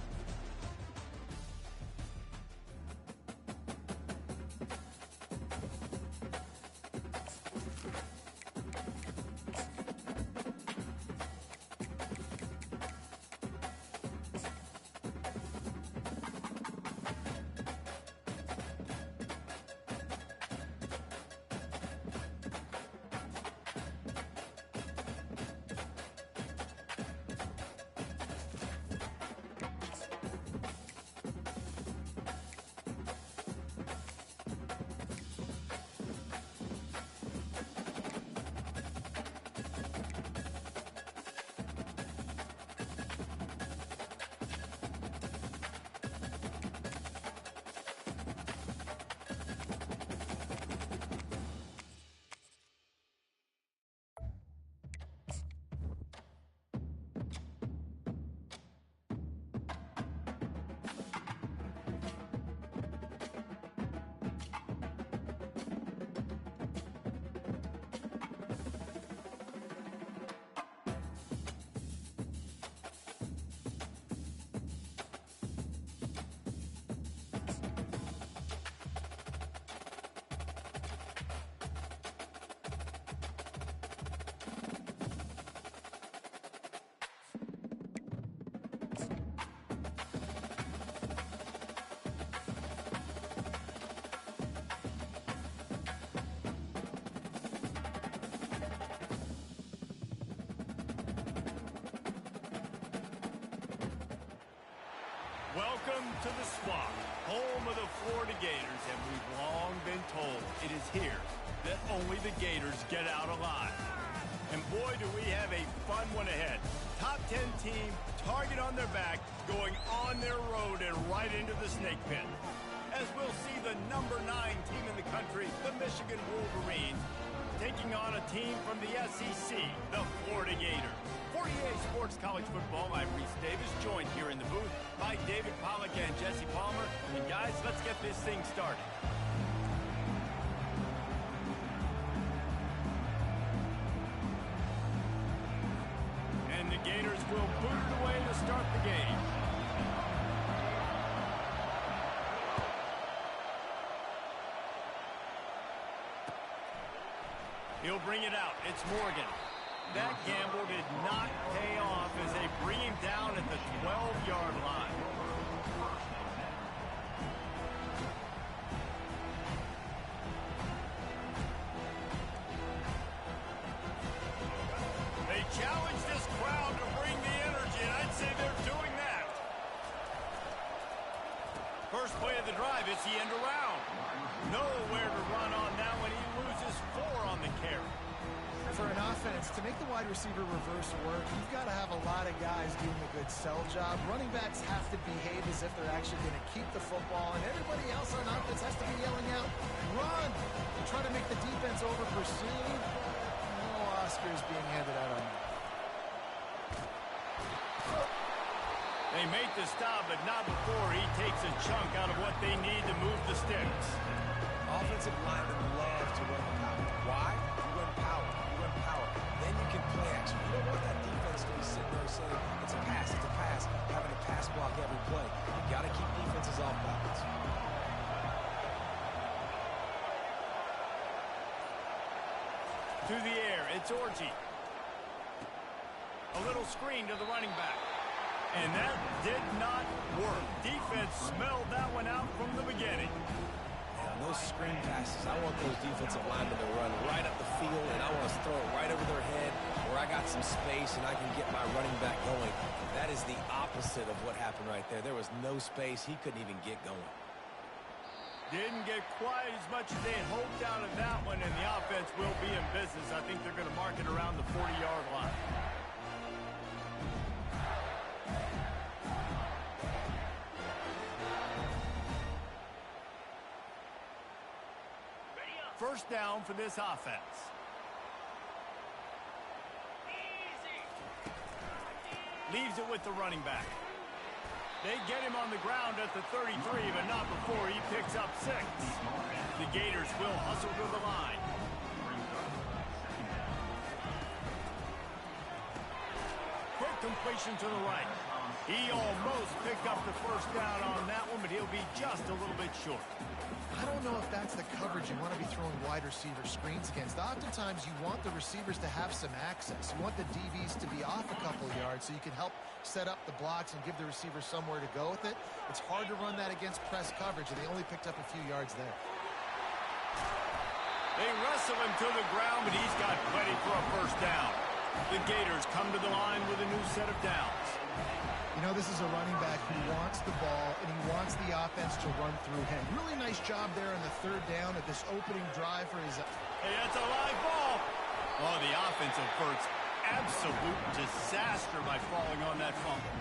Welcome to the Swamp, home of the Florida Gators, and we've long been told it is here that only the Gators get out alive. And boy, do we have a fun one ahead. Top 10 team, target on their back, going on their road and right into the snake pit. As we'll see the number 9 team in the country, the Michigan Wolverines, taking on a team from the SEC, the Florida Gators. For EA Sports College Football, I'm Reese Davis, joined here in the booth by David Pollack and Jesse Palmer. And guys, let's get this thing started. And the Gators will boot it away to start the game. He'll bring it out. It's Morgan. That gamble did not pay off as they bring him down at the 12-yard line. challenge this crowd to bring the energy, and I'd say they're doing that. First play of the drive, it's the end around. Nowhere to run on that one. He loses 4 on the carry. For an offense, to make the wide receiver reverse work, you've got to have a lot of guys doing a good sell job. Running backs have to behave as if they're actually going to keep the football, and everybody else on offense has to be yelling out, run, and try to make the defense over-pursue. No Oscars being handed out on that. They make the stop, but not before he takes a chunk out of what they need to move the sticks. Offensive linemen love to run power. Why? You run power. You run power. Then you can play action. You don't want that defense to be sitting there saying, it's a pass, having a pass block every play. You got to keep defenses off balance. To the air, it's Orji. A little screen to the running back. And that did not work. Defense smelled that one out from the beginning. Yeah, those screen passes, I want those defensive linemen to run right up the field, and I want to throw it right over their head where I got some space and I can get my running back going. That is the opposite of what happened right there. There was no space. He couldn't even get going. Didn't get quite as much as they had hoped out of that one, and the offense will be in business. I think they're going to mark it around the 40-yard line. First down for this offense. Leaves it with the running back. They get him on the ground at the 33, but not before he picks up 6. The Gators will hustle to the line. Quick completion to the right. He almost picked up the first down on that one, but he'll be just a little bit short. I don't know if that's the coverage you want to be throwing wide receiver screens against. Oftentimes, you want the receivers to have some access. You want the DBs to be off a couple yards so you can help set up the blocks and give the receiver somewhere to go with it. It's hard to run that against press coverage, and they only picked up a few yards there. They wrestle him to the ground, but he's got plenty for a first down. The Gators come to the line with a new set of downs. You know, this is a running back who wants the ball, and he wants the offense to run through him. Really nice job there on the third down at this opening drive for his... Hey, that's a live ball. Oh, the offense averts absolute disaster by falling on that fumble.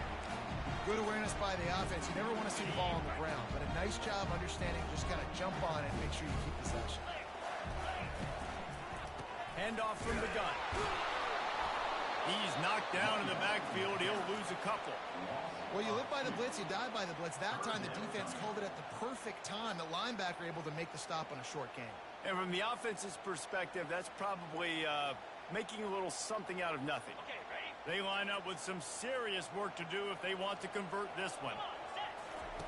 Good awareness by the offense. You never want to see the ball on the ground, but a nice job understanding just kind of jump on it and make sure you keep possession. Handoff from the gun. He's knocked down in the backfield. He'll lose a couple. Well, you live by the blitz, you die by the blitz. That time the defense called it at the perfect time. The linebacker able to make the stop on a short game. And from the offense's perspective, that's probably making a little something out of nothing. Okay, ready? They line up with some serious work to do if they want to convert this one.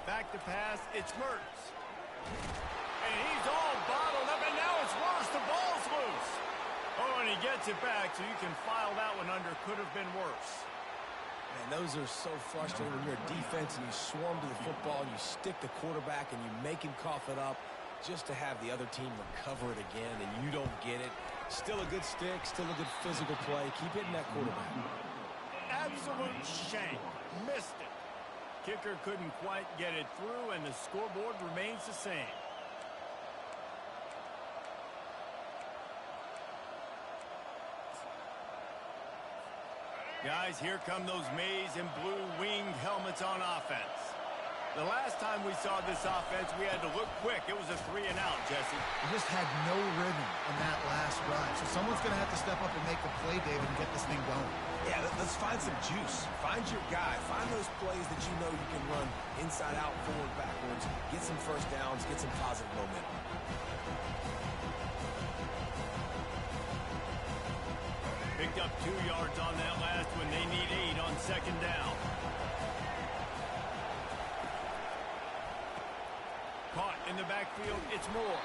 Back to pass, it's Mertz. And he's all bottled up, and now it's worse. The ball's loose. Oh, and he gets it back, so you can file that one under. Could have been worse. Man, those are so frustrating when you're a defense and you swarm to the football, and you stick the quarterback, and you make him cough it up just to have the other team recover it again, and you don't get it. Still a good stick, still a good physical play. Keep hitting that quarterback. Absolute shame. Missed it. Kicker couldn't quite get it through, and the scoreboard remains the same. Guys, here come those maize and blue winged helmets on offense. The last time we saw this offense, we had to look quick. It was a 3-and-out, Jesse. We just had no rhythm on that last drive. So someone's going to have to step up and make a play, David, and get this thing going. Yeah, let's find some juice. Find your guy. Find those plays that you know you can run inside out, forward, backwards. Get some first downs. Get some positive momentum. Picked up 2 yards on that last one. They need 8 on second down. Caught in the backfield, it's Moore.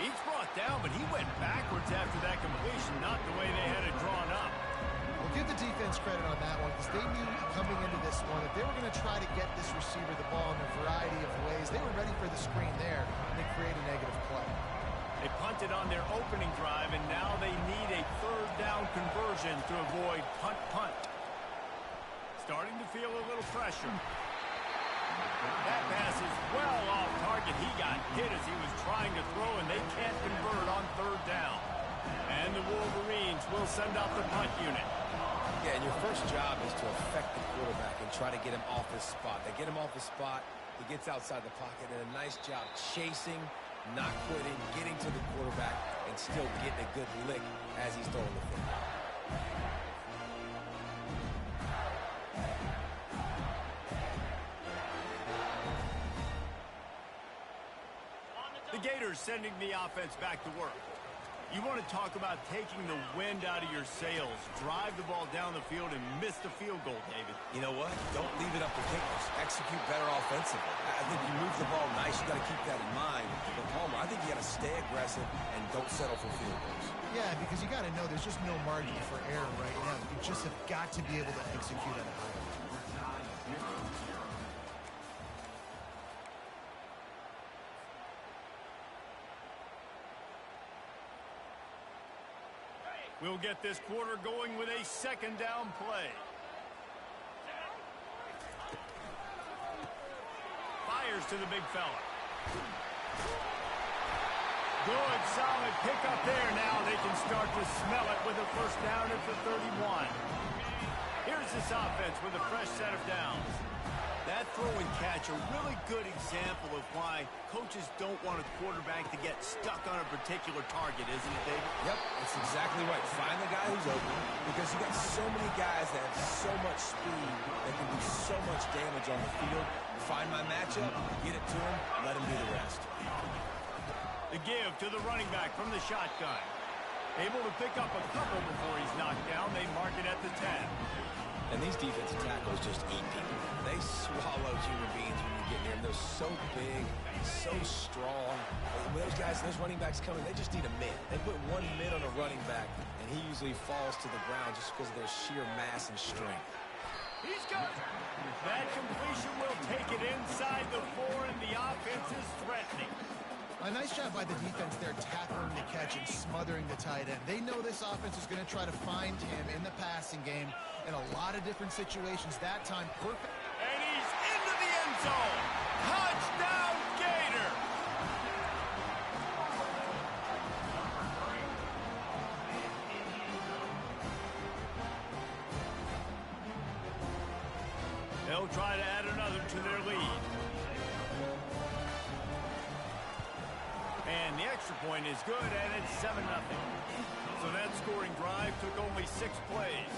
He's brought down, but he went backwards after that completion, not the way they had it drawn up. Well, give the defense credit on that one, because they knew coming into this one that they were going to try to get this receiver the ball in a variety of ways. They were ready for the screen there, and they create a negative play. They punted on their opening drive, and now they need a third down conversion. conversion to avoid punt. Starting to feel a little pressure. That pass is well off target. He got hit as he was trying to throw, and they can't convert on third down. And the Wolverines will send out the punt unit. Yeah, and your first job is to affect the quarterback and try to get him off his spot. They get him off his spot, he gets outside the pocket, and a nice job chasing, not quitting, getting to the quarterback, and still getting a good lick as he's throwing the football. The Gators sending the offense back to work. You want to talk about taking the wind out of your sails. Drive the ball down the field and miss the field goal, David. You know what? Don't leave it up to kickers. Execute better offensively. I think you move the ball nice. You got to keep that in mind. But Palmer, I think you got to stay aggressive and don't settle for field goals. Yeah, because you got to know there's just no margin for error right now. You just have got to be able to execute at a high level. We'll get this quarter going with a second down play. Fires to the big fella. Good, solid pickup there. Now they can start to smell it with a first down at the 31. Here's this offense with a fresh set of downs. That throw and catch, a really good example of why coaches don't want a quarterback to get stuck on a particular target, isn't it, David? Yep, that's exactly right. Find the guy who's open, because you got so many guys that have so much speed that can do so much damage on the field. Find my matchup, get it to him, let him do the rest. The give to the running back from the shotgun. Able to pick up a couple before he's knocked down. They mark it at the 10. And these defensive tackles just eat people. They swallow human beings when you get near them. They're so big, so strong. When those guys, those running backs coming, they just need a mid. They put one mid on a running back, and he usually falls to the ground just because of their sheer mass and strength. He's got it. That completion will take it inside the 4, and the offense is threatening. A nice job by the defense there, tackling the catch and smothering the tight end. They know this offense is going to try to find him in the passing game in a lot of different situations. That time, perfect. And he's into the end zone. Touchdown, Gator. They'll try to add another to their lead. And the extra point is good, and it's 7-0. So that scoring drive took only 6 plays.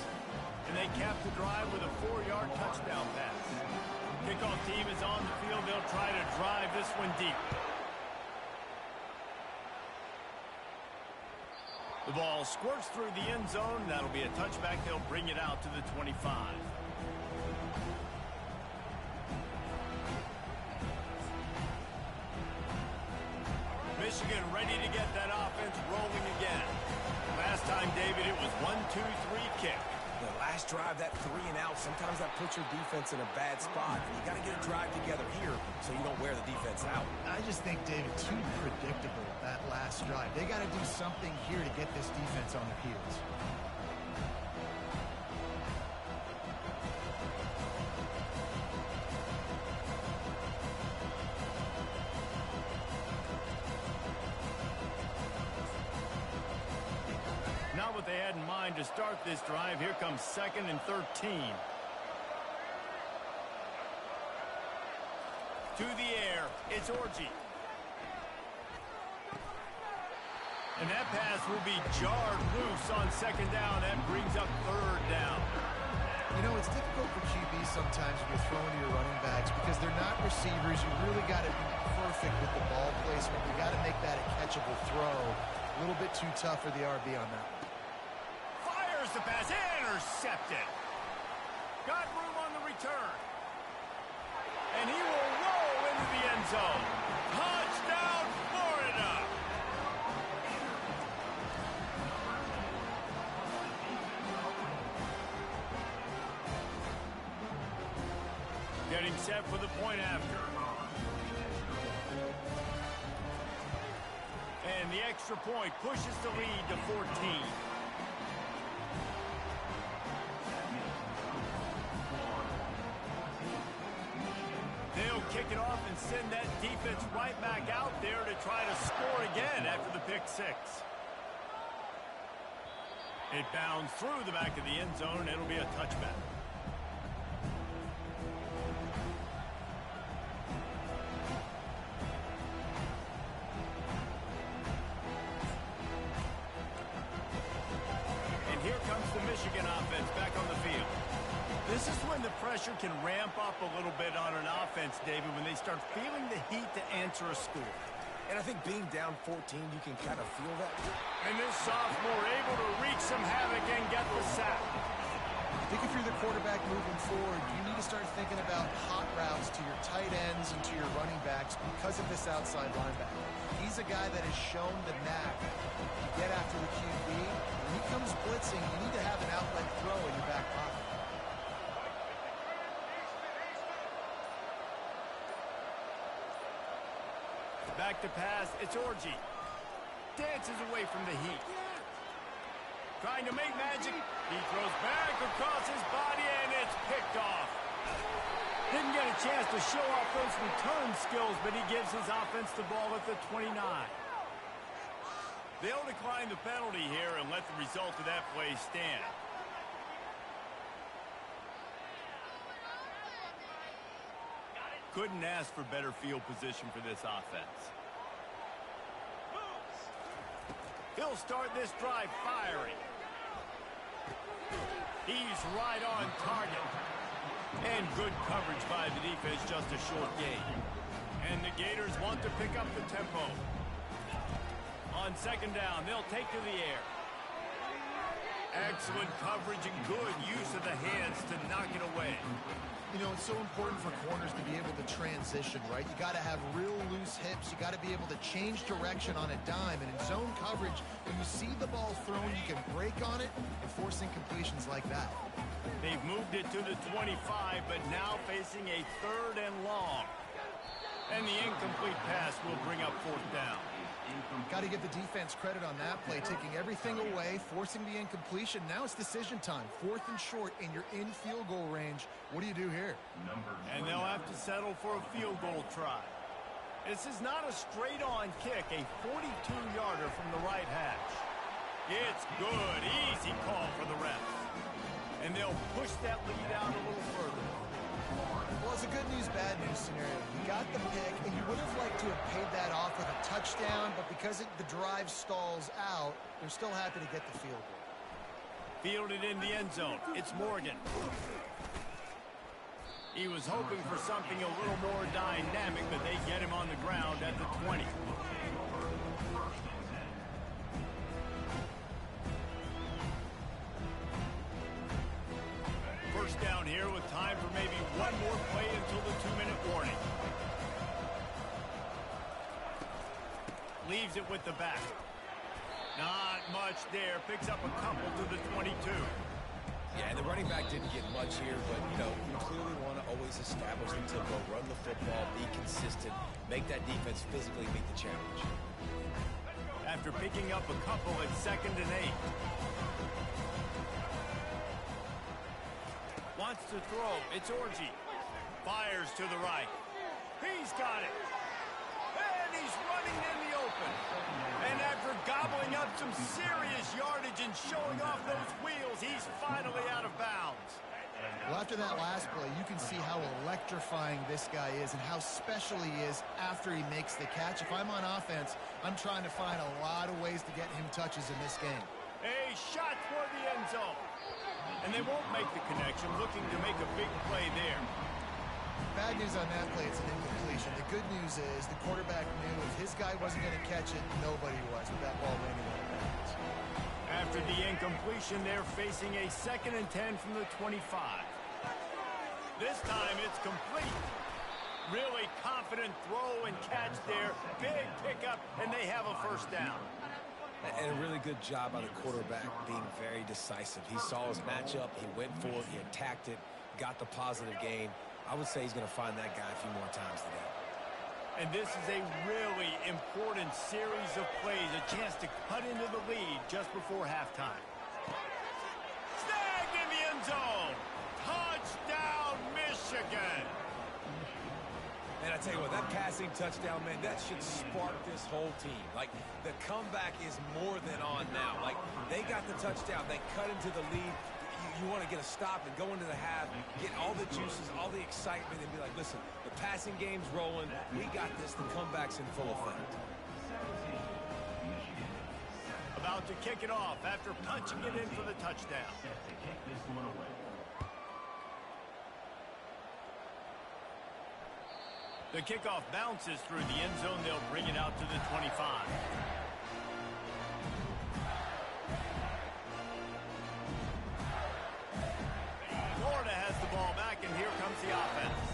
And they capped the drive with a 4-yard touchdown pass. Kickoff team is on the field. They'll try to drive this one deep. The ball squirts through the end zone. That'll be a touchback. They'll bring it out to the 25. Michigan ready to get that offense rolling again. Last time, David, it was 1-2-3 kick. The last drive, that 3 and out, sometimes that puts your defense in a bad spot. And you got to get a drive together here so you don't wear the defense out. I just think, David, too predictable, that last drive. They got to do something here to get this defense on their heels. Not what they had in mind to start this drive. Here comes 2nd and 13. To the air, it's Orji. And that pass will be jarred loose on 2nd down. That brings up 3rd down. You know, it's difficult for QBs sometimes when you're throwing to your running backs because they're not receivers. You really got to be perfect with the ball placement. You got to make that a catchable throw. A little bit too tough for the RB on that one. Fires the pass, intercepted. Got room on the return. And he will roll into the end zone. Touchdown, Florida. Getting set for the point after. And the extra point pushes the lead to 14. it off and send that defense right back out there to try to score again after the pick six. It bounds through the back of the end zone, and it'll be a touchback. And here comes the Michigan offense back on the field. This is when the pressure can ramp up a little bit on an offense, David, when they start feeling the heat to answer a score. And I think being down 14, you can kind of feel that. And this sophomore able to wreak some havoc and get the sack. I think if you're the quarterback moving forward, you need to start thinking about hot routes to your tight ends and to your running backs because of this outside linebacker. He's a guy that has shown the knack to get after the QB. When he comes blitzing, you need to have an outlet throw in your back pocket. Back to pass, it's Orji. Dances away from the heat. Trying to make magic. He throws back across his body, and it's picked off. Didn't get a chance to show off those return skills, but he gives his offense the ball at the 29. They'll decline the penalty here and let the result of that play stand. Couldn't ask for better field position for this offense. He'll start this drive firing. He's right on target. And good coverage by the defense, just a short gain. And the Gators want to pick up the tempo. On second down, they'll take to the air. Excellent coverage and good use of the hands to knock it away. You know, it's so important for corners to be able to transition, right? You got to have real loose hips. You got to be able to change direction on a dime. And in zone coverage, when you see the ball thrown, you can break on it and force incompletions like that. They've moved it to the 25, but now facing a third and long. And the incomplete pass will bring up fourth down. Got to give the defense credit on that play, taking everything away, forcing the incompletion. Now it's decision time. Fourth and short, and you're in field goal range. What do you do here? And they'll have to settle for a field goal try. This is not a straight-on kick, a 42-yarder from the right hash. It's good. Easy call for the refs. And they'll push that lead out a little further. Well, it's a good news, bad news scenario. You got the pick, and you would have liked to have paid that off with a touchdown, but because the drive stalls out, they're still happy to get the field goal. Fielded in the end zone. It's Morgan. He was hoping for something a little more dynamic, but they get him on the ground at the 20. First down here with time for maybe one more play until the 2-minute warning. Leaves it with the back. Not much there. Picks up a couple to the 22. Yeah, and the running back didn't get much here, but, you know, you clearly want to always establish the tempo, run the football, be consistent, make that defense physically meet the challenge. After picking up a couple at 2nd and 8. Wants to throw. It's Orji. Fires to the right. He's got it. And he's running in the open. And after gobbling up some serious yardage and showing off those wheels, he's finally out of bounds. Well, after that last play, you can see how electrifying this guy is and how special he is after he makes the catch. If I'm on offense, I'm trying to find a lot of ways to get him touches in this game. A shot toward the end zone. And they won't make the connection, looking to make a big play there. Bad news on that play, it's an incompletion. The good news is the quarterback knew if his guy wasn't going to catch it, nobody was with that ball landing on the bounds. After the incompletion, they're facing a 2nd and 10 from the 25. This time it's complete. Really confident throw and catch there. Big pickup, and they have a first down. And a really good job by the quarterback being very decisive. He saw his matchup, he went for it, he attacked it, got the positive gain. I would say he's going to find that guy a few more times today. And this is a really important series of plays, a chance to cut into the lead just before halftime. Snagged in the end zone. Touchdown, Michigan. And I tell you what, that passing touchdown, man, that should spark this whole team. Like, the comeback is more than on now. Like, they got the touchdown. They cut into the lead. You want to get a stop and go into the half, get all the juices, all the excitement, and be like, listen, the passing game's rolling. We got this. The comeback's in full effect. About to kick it off after punching it in for the touchdown. The kickoff bounces through the end zone. They'll bring it out to the 25. Florida has the ball back, and here comes the offense.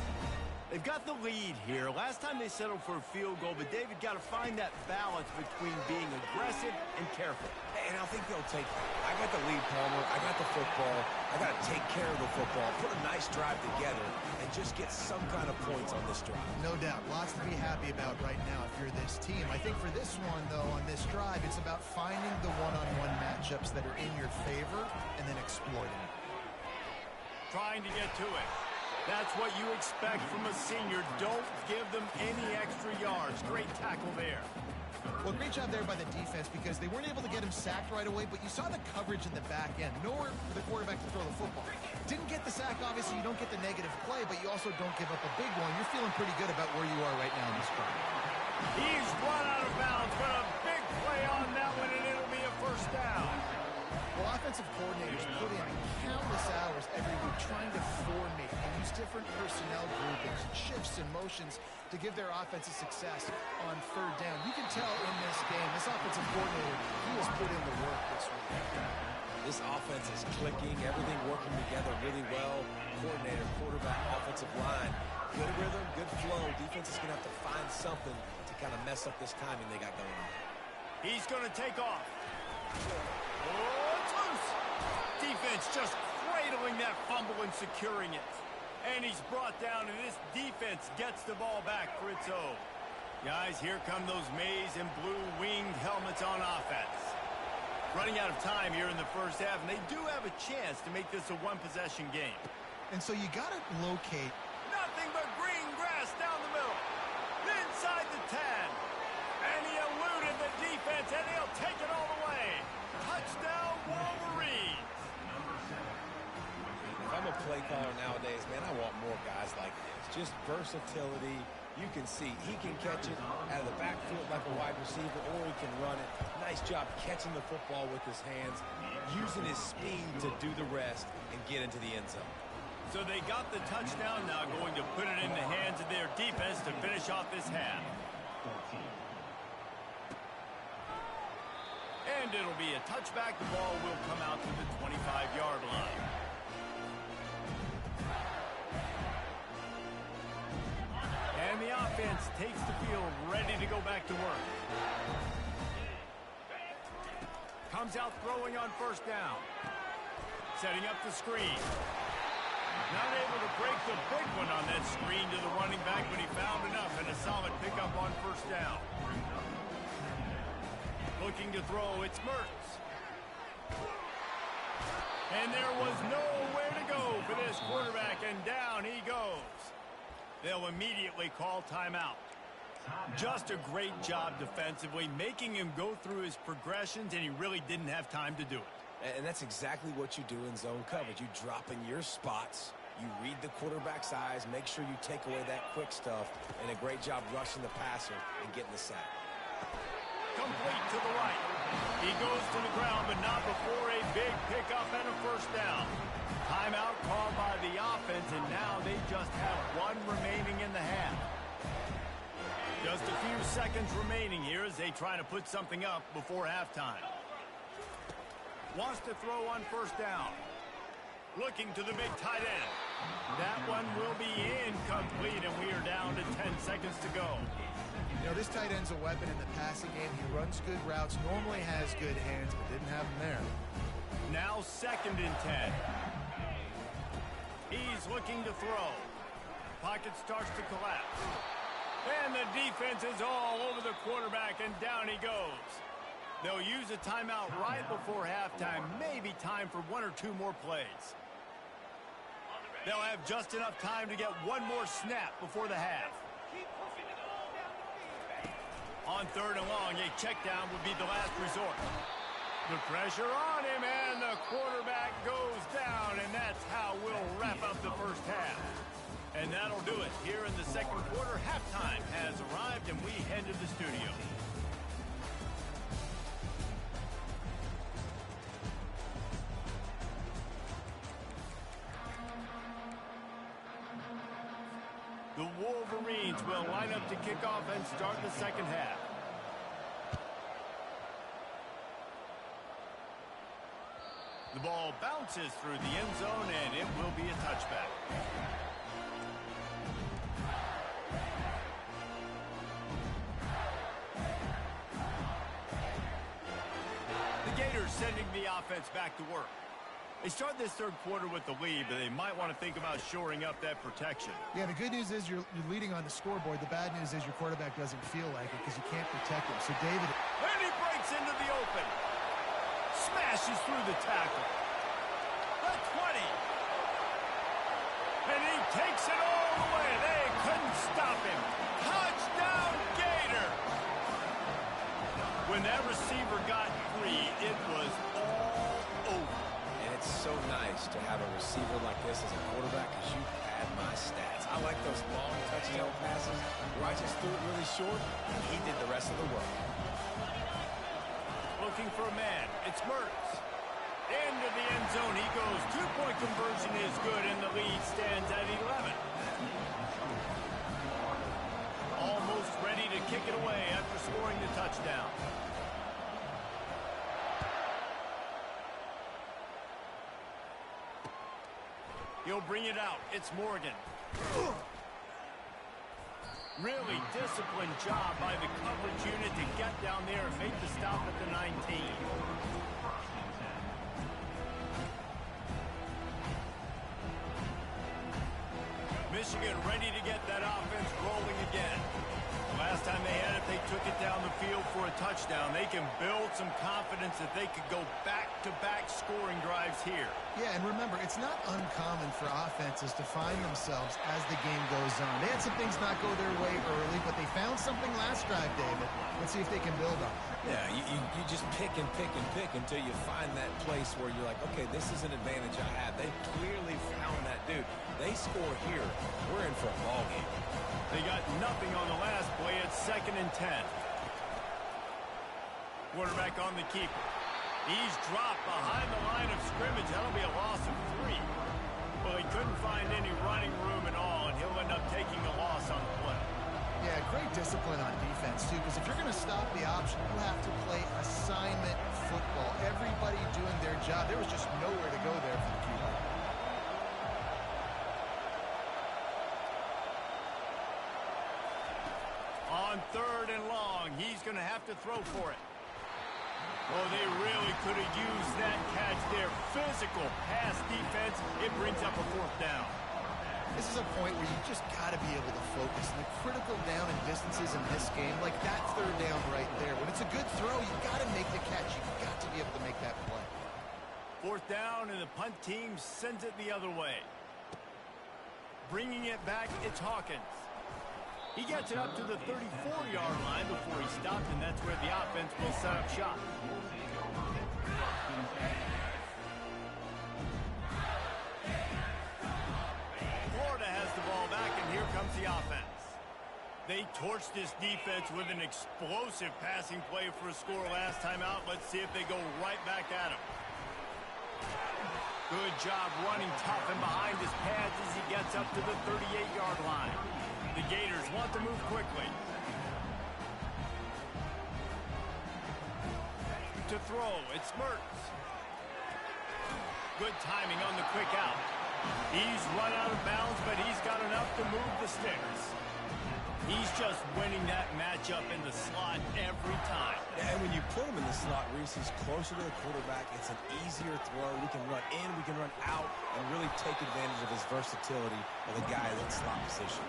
They've got the lead here. Last time they settled for a field goal, but David got to find that balance between being aggressive and careful. And I think they'll take that. I got the lead, Palmer. I got the football. I got to take care of the football, put a nice drive together, and just get some kind of points on this drive. No doubt. Lots to be happy about right now if you're this team. I think for this one, though, on this drive, it's about finding the one-on-one matchups that are in your favor and then exploiting it. Trying to get to it. That's what you expect from a senior. Don't give them any extra yards. Great tackle there. Well, great job there by the defense because they weren't able to get him sacked right away, but you saw the coverage in the back end. Nowhere for the quarterback to throw the football. Didn't get the sack, obviously. You don't get the negative play, but you also don't give up a big one. You're feeling pretty good about where you are right now in this drive. He's run out of bounds, but a big play on that one, and it'll be a first down. Well, offensive coordinators put in countless hours every week trying to formate and use different personnel groupings, shifts and motions to give their offensive success on third down. You can tell in this game, this offensive coordinator, he has put in the work this week. This offense is clicking, everything working together really well. Coordinator, quarterback, offensive line, good rhythm, good flow. Defense is going to have to find something to kind of mess up this timing they got going on. He's going to take off. Oh, it's loose. Defense just cradling that fumble and securing it. And he's brought down, and this defense gets the ball back for its own. Guys, here come those maize and blue winged helmets on offense. Running out of time here in the first half, and they do have a chance to make this a one-possession game. And so you got to locate. Nothing but green grass down the middle. Inside the 10. And he eluded the defense, and he'll take it all the way. Touchdown, Wolverines. If I'm a play caller nowadays, man, I want more guys like this. Just versatility. You can see he can catch it out of the backfield like a wide receiver, or he can run it. Nice job catching the football with his hands, using his speed to do the rest and get into the end zone. So they got the touchdown, now going to put it in the hands of their defense to finish off this half. And it'll be a touchback. The ball will come out to the 25-yard line. And the offense takes the field, ready to go back to work. Comes out throwing on first down. Setting up the screen. Not able to break the big one on that screen to the running back, but he found enough and a solid pickup on first down. Looking to throw, it's Mertz. And there was nowhere to go for this quarterback, and down he goes. They'll immediately call timeout. Just a great job defensively, making him go through his progressions, and he really didn't have time to do it. And that's exactly what you do in zone coverage. You drop in your spots, you read the quarterback's eyes, make sure you take away that quick stuff, and a great job rushing the passer and getting the sack. Complete to the right. He goes to the ground, but not before a big pickup and a first down. Timeout called by the offense, and now they just have one remaining in the half. Just a few seconds remaining here as they try to put something up before halftime. Wants to throw on first down. Looking to the big tight end. That one will be incomplete, and we are down to 10 seconds to go. You know, this tight end's a weapon in the passing game. He runs good routes, normally has good hands, but didn't have them there. Now 2nd and 10. He's looking to throw. Pocket starts to collapse. And the defense is all over the quarterback, and down he goes. They'll use a timeout right before halftime. Maybe time for 1 or 2 more plays. They'll have just enough time to get one more snap before the half. On 3rd and long, a check down would be the last resort. The pressure on him, and the quarterback goes down, and that's how we'll wrap up the first half. And that'll do it. Here in the second quarter, halftime has arrived, and we head to the studio. The Wolverines will line up to kick off and start the second half. The ball bounces through the end zone, and it will be a touchback. The Gators sending the offense back to work. They start this third quarter with the lead, but they might want to think about shoring up that protection. Yeah, the good news is you're leading on the scoreboard. The bad news is your quarterback doesn't feel like it because you can't protect him. So, David... And he breaks into the open. Smashes through the tackle. The 20. And he takes it all the way. They couldn't stop him. Touchdown, Gator! When that receiver got free, it was all over. It's so nice to have a receiver like this as a quarterback because you pad my stats. I like those long touchdown passes where I just threw it really short and he did the rest of the work. Looking for a man. It's Mertz. Into the end zone he goes. 2-point conversion is good, and the lead stands at 11. Almost ready to kick it away after scoring the touchdown. He'll bring it out. It's Morgan. Really disciplined job by the coverage unit to get down there and make the stop at the 19. Michigan ready to get that offense rolling again. Last time they had it, they took it down the field for a touchdown. They can build some confidence that they could go back-to-back scoring drives here. Yeah, and remember, it's not uncommon for offenses to find themselves as the game goes on. They had some things not go their way early, but they found something last drive, David. Let's see if they can build on it. Yeah, you just pick and pick and pick until you find that place where you're like, okay, this is an advantage I have. They clearly found that dude. They score here. We're in for a ball game. They got nothing on the last play. It's 2nd and 10. Quarterback on the keeper. He's dropped behind the line of scrimmage. That'll be a loss of 3. Well, he couldn't find any running room at all, and he'll end up taking a loss on the play. Yeah, great discipline on defense, too, because if you're going to stop the option, you have to play assignment football. Everybody doing their job. There was just nowhere to go there for the keeper. On 3rd and long, he's going to have to throw for it. Oh, they really could have used that catch there. Physical pass defense. It brings up a 4th down. This is a point where you just got to be able to focus. And the critical down and distances in this game, like that 3rd down right there. When it's a good throw, you got to make the catch. You've got to be able to make that play. 4th down, and the punt team sends it the other way. Bringing it back, it's Hawkins. He gets it up to the 34-yard line before he stopped, and that's where the offense will set up shop. Florida has the ball back, and here comes the offense. They torched this defense with an explosive passing play for a score last time out. Let's see if they go right back at him. Good job running tough and behind his pads as he gets up to the 38-yard line. The Gators want to move quickly. To throw, it's Mertz. Good timing on the quick out. He's run out of bounds, but he's got enough to move the sticks. He's just winning that matchup in the slot every time. Yeah, and when you put him in the slot, Reese, he's closer to the quarterback. It's an easier throw. We can run in, we can run out, and really take advantage of his versatility of the guy in that slot position.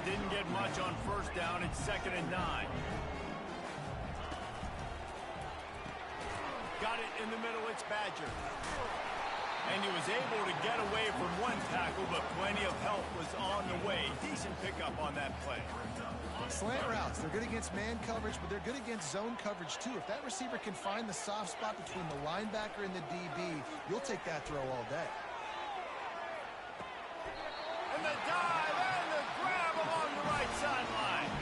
Didn't get much on 1st down. It's 2nd and 9. Got it in the middle. It's Badger. And he was able to get away from one tackle, but plenty of help was on the way. Decent pickup on that play. Slant routes, they're good against man coverage, but they're good against zone coverage too. If that receiver can find the soft spot between the linebacker and the DB, you'll take that throw all day. And the dive and the grab along the right sideline.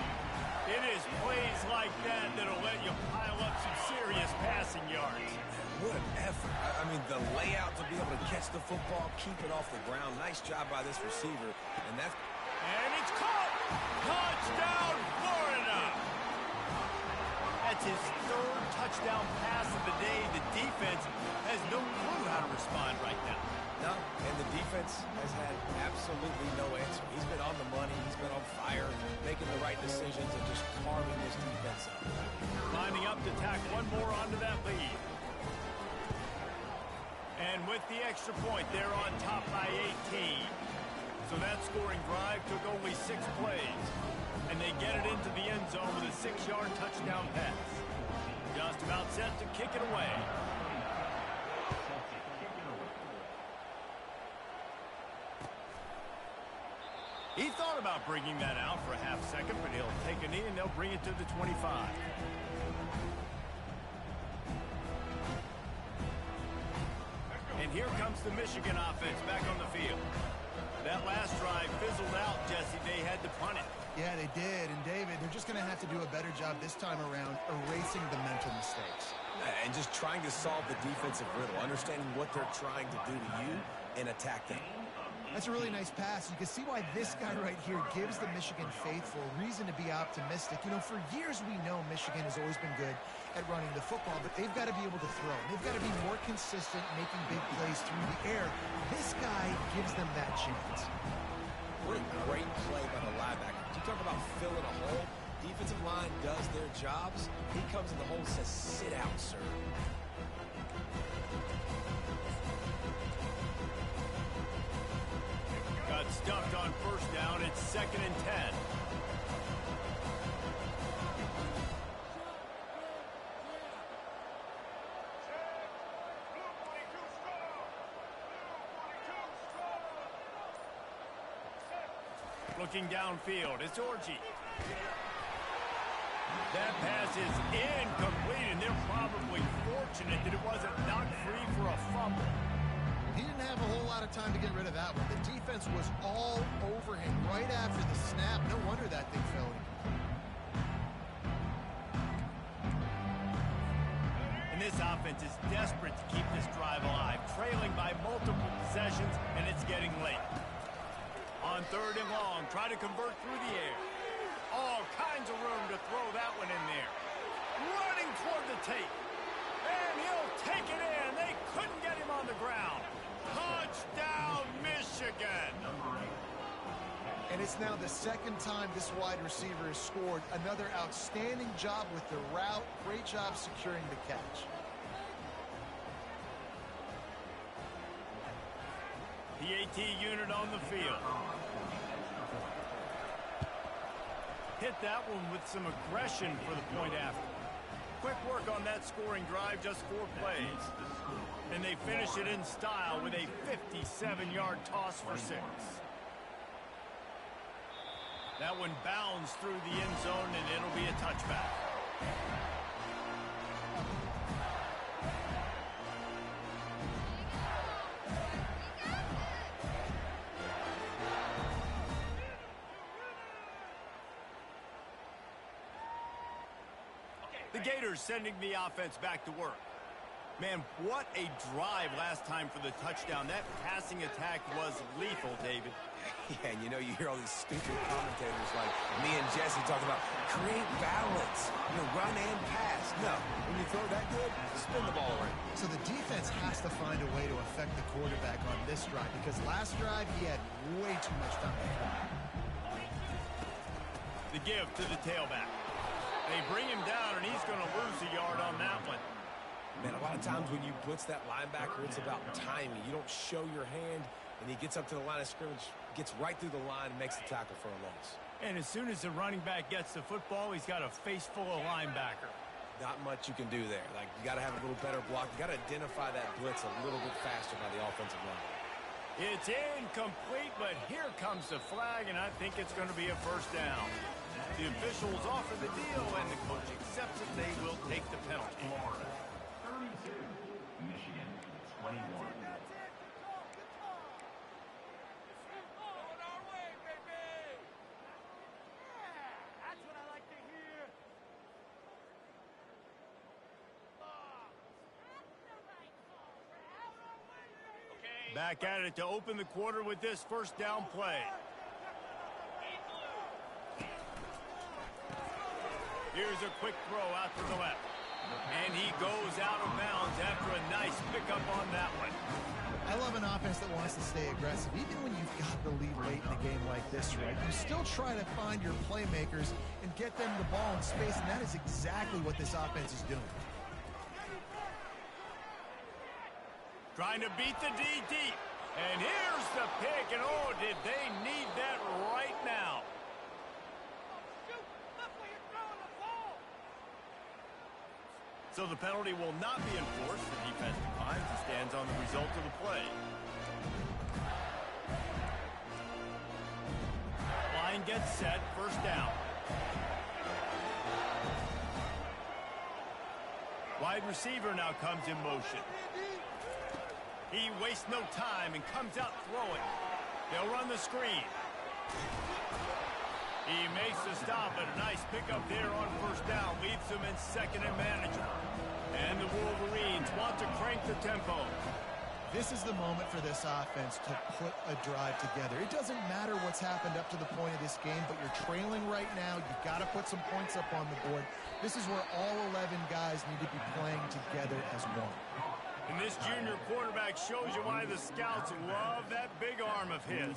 It is plays like that that'll let you pile up some serious passing yards. What an effort. I mean, the layout to be able to catch the football, keep it off the ground. Nice job by this receiver. And it's caught! Touchdown, Florida! That's his third touchdown pass of the day. The defense has no clue how to respond right now. No, and the defense has had absolutely no answer. He's been on the money. He's been on fire, making the right decisions, and just carving this defense up. Lining up to tack one more onto that lead. And with the extra point, they're on top by 18. So that scoring drive took only 6 plays. And they get it into the end zone with a 6-yard touchdown pass. Just about set to kick it away. He thought about bringing that out for a half second, but he'll take a knee and they'll bring it to the 25. And here comes the Michigan offense back on the field. That last drive fizzled out, Jesse. They had to punt it. Yeah, they did. And, David, they're just going to have to do a better job this time around erasing the mental mistakes. And just trying to solve the defensive riddle, understanding what they're trying to do to you and attack them. That's a really nice pass. You can see why this guy right here gives the Michigan faithful reason to be optimistic. You know, for years we know Michigan has always been good at running the football, but they've got to be able to throw. They've got to be more consistent making big plays through the air. This guy gives them that chance. What a great play by the linebacker. You talk about filling a hole. Defensive line does their jobs. He comes in the hole and says, sit out, sir. Got stuffed on first down. It's 2nd and 10. Looking downfield, it's Orji. That pass is incomplete, and they're probably fortunate that it wasn't knocked free for a fumble. He didn't have a whole lot of time to get rid of that one. The defense was all over him right after the snap. No wonder that thing fell in. And this offense is desperate to keep this drive alive, trailing by multiple possessions, and it's getting late. On 3rd and long, try to convert through the air. All kinds of room to throw that one in there. Running toward the tape. And he'll take it in. They couldn't get him on the ground. Touchdown, Michigan. And it's now the 2nd time this wide receiver has scored. Another outstanding job with the route. Great job securing the catch. The AT unit on the field. Hit that one with some aggression for the point after. Quick work on that scoring drive, just 4 plays. And they finish it in style with a 57-yard toss for 6. That one bounds through the end zone, and it'll be a touchback. The Gators sending the offense back to work. Man, what a drive last time for the touchdown. That passing attack was lethal, David. Yeah, and you know, you hear all these stupid commentators like me and Jesse talking about create balance, run and pass. No, when you throw that good, spin the ball around. So the defense has to find a way to affect the quarterback on this drive because last drive he had way too much time to throw. The give to the tailback. They bring him down, and he's going to lose a yard on that one. Man, a lot of times when you blitz that linebacker, it's about timing. You don't show your hand, and he gets up to the line of scrimmage, gets right through the line, and makes the tackle for a loss. And as soon as the running back gets the football, he's got a face full of linebacker. Not much you can do there. Like, you got to have a little better block. You got to identify that blitz a little bit faster by the offensive line. It's incomplete, but here comes the flag, and I think it's going to be a first down. The officials offer the deal, and the coach accepts it. They will take the penalty. Florida, 32. Michigan, 21. Back at it to open the quarter with this first down play. Here's a quick throw out to the left. And he goes out of bounds after a nice pickup on that one. I love an offense that wants to stay aggressive. Even when you've got the lead late in a game like this, right? You still try to find your playmakers and get them the ball in space, and that is exactly what this offense is doing. Trying to beat the D deep. And here's the pick. And oh, did they need that right now. So the penalty will not be enforced. The defense declines and stands on the result of the play. Line gets set. First down. Wide receiver now comes in motion. He wastes no time and comes out throwing. They'll run the screen. He makes the stop, and a nice pickup there on first down. Leaves them in second and manageable. And the Wolverines want to crank the tempo. This is the moment for this offense to put a drive together. It doesn't matter what's happened up to the point of this game, but you're trailing right now. You've got to put some points up on the board. This is where all 11 guys need to be playing together as one. And this junior quarterback shows you why the scouts love that big arm of his.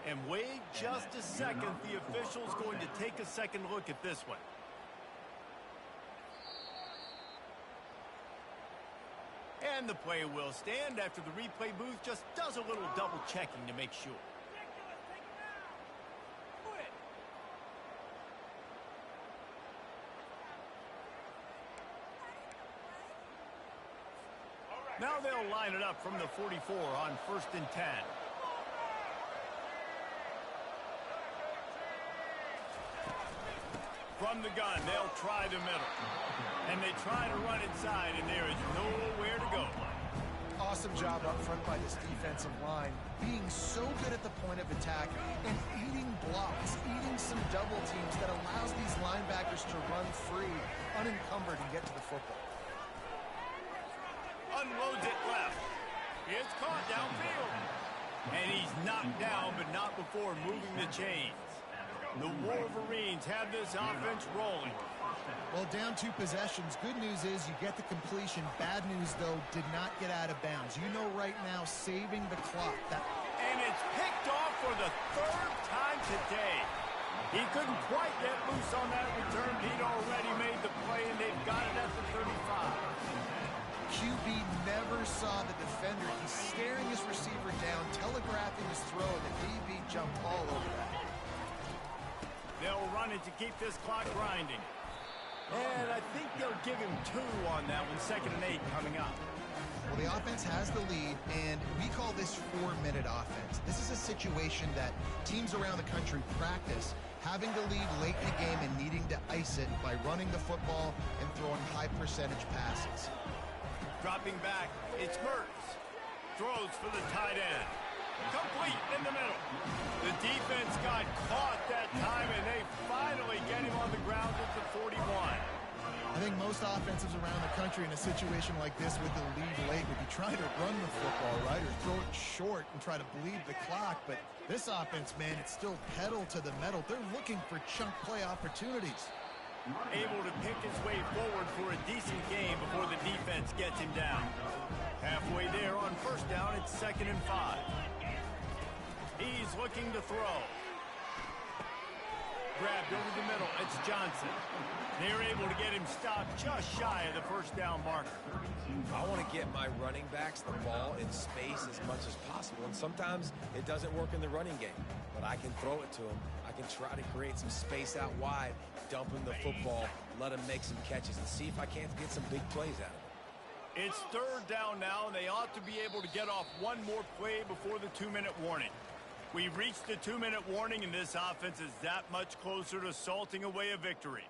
And wait just a second. The official's going to take a second look at this one. And the play will stand after the replay booth just does a little double checking to make sure. Now they'll line it up from the 44 on 1st and 10. From the gun, they'll try the middle. And they try to run inside, and there is nowhere to go. Awesome job up front by this defensive line, being so good at the point of attack and eating blocks, eating some double teams that allows these linebackers to run free, unencumbered, and get to the football. Unloads it left. It's caught downfield. And he's knocked down, but not before moving the chains. The Wolverines have this offense rolling. Well, down 2 possessions. Good news is you get the completion. Bad news, though, did not get out of bounds. You know right now, saving the clock. And it's picked off for the 3rd time today. He couldn't quite get loose on that return. He'd already made the play, and they've got it at the 35. QB never saw the defender. He's staring his receiver down, telegraphing his throw, and the DB jumped all over that. They'll run it to keep this clock grinding. And I think they'll give him 2 on that one. 2nd and 8 coming up. Well, the offense has the lead, and we call this 4-minute offense. This is a situation that teams around the country practice, having the lead late in the game and needing to ice it by running the football and throwing high-percentage passes. Dropping back, it's Mertz. Throws for the tight end. Complete in the middle. The defense got caught that time, and they finally get him on the ground at the 41. I think most offensives around the country in a situation like this with the lead late would be trying to run the football, right, or throw it short and try to bleed the clock. But this offense, man, it's still pedal to the metal. They're looking for chunk play opportunities. Able to pick his way forward for a decent game before the defense gets him down. Halfway there on first down, it's 2nd and 5. He's looking to throw. Grabbed over the middle. It's Johnson. They're able to get him stopped just shy of the first down marker. I want to get my running backs the ball in space as much as possible, and sometimes it doesn't work in the running game, but I can throw it to them. I can try to create some space out wide, dump him the football, let him make some catches, and see if I can't get some big plays out of it. It's third down now, and they ought to be able to get off one more play before the 2-minute warning. We've reached the 2-minute warning, and this offense is that much closer to salting away a victory.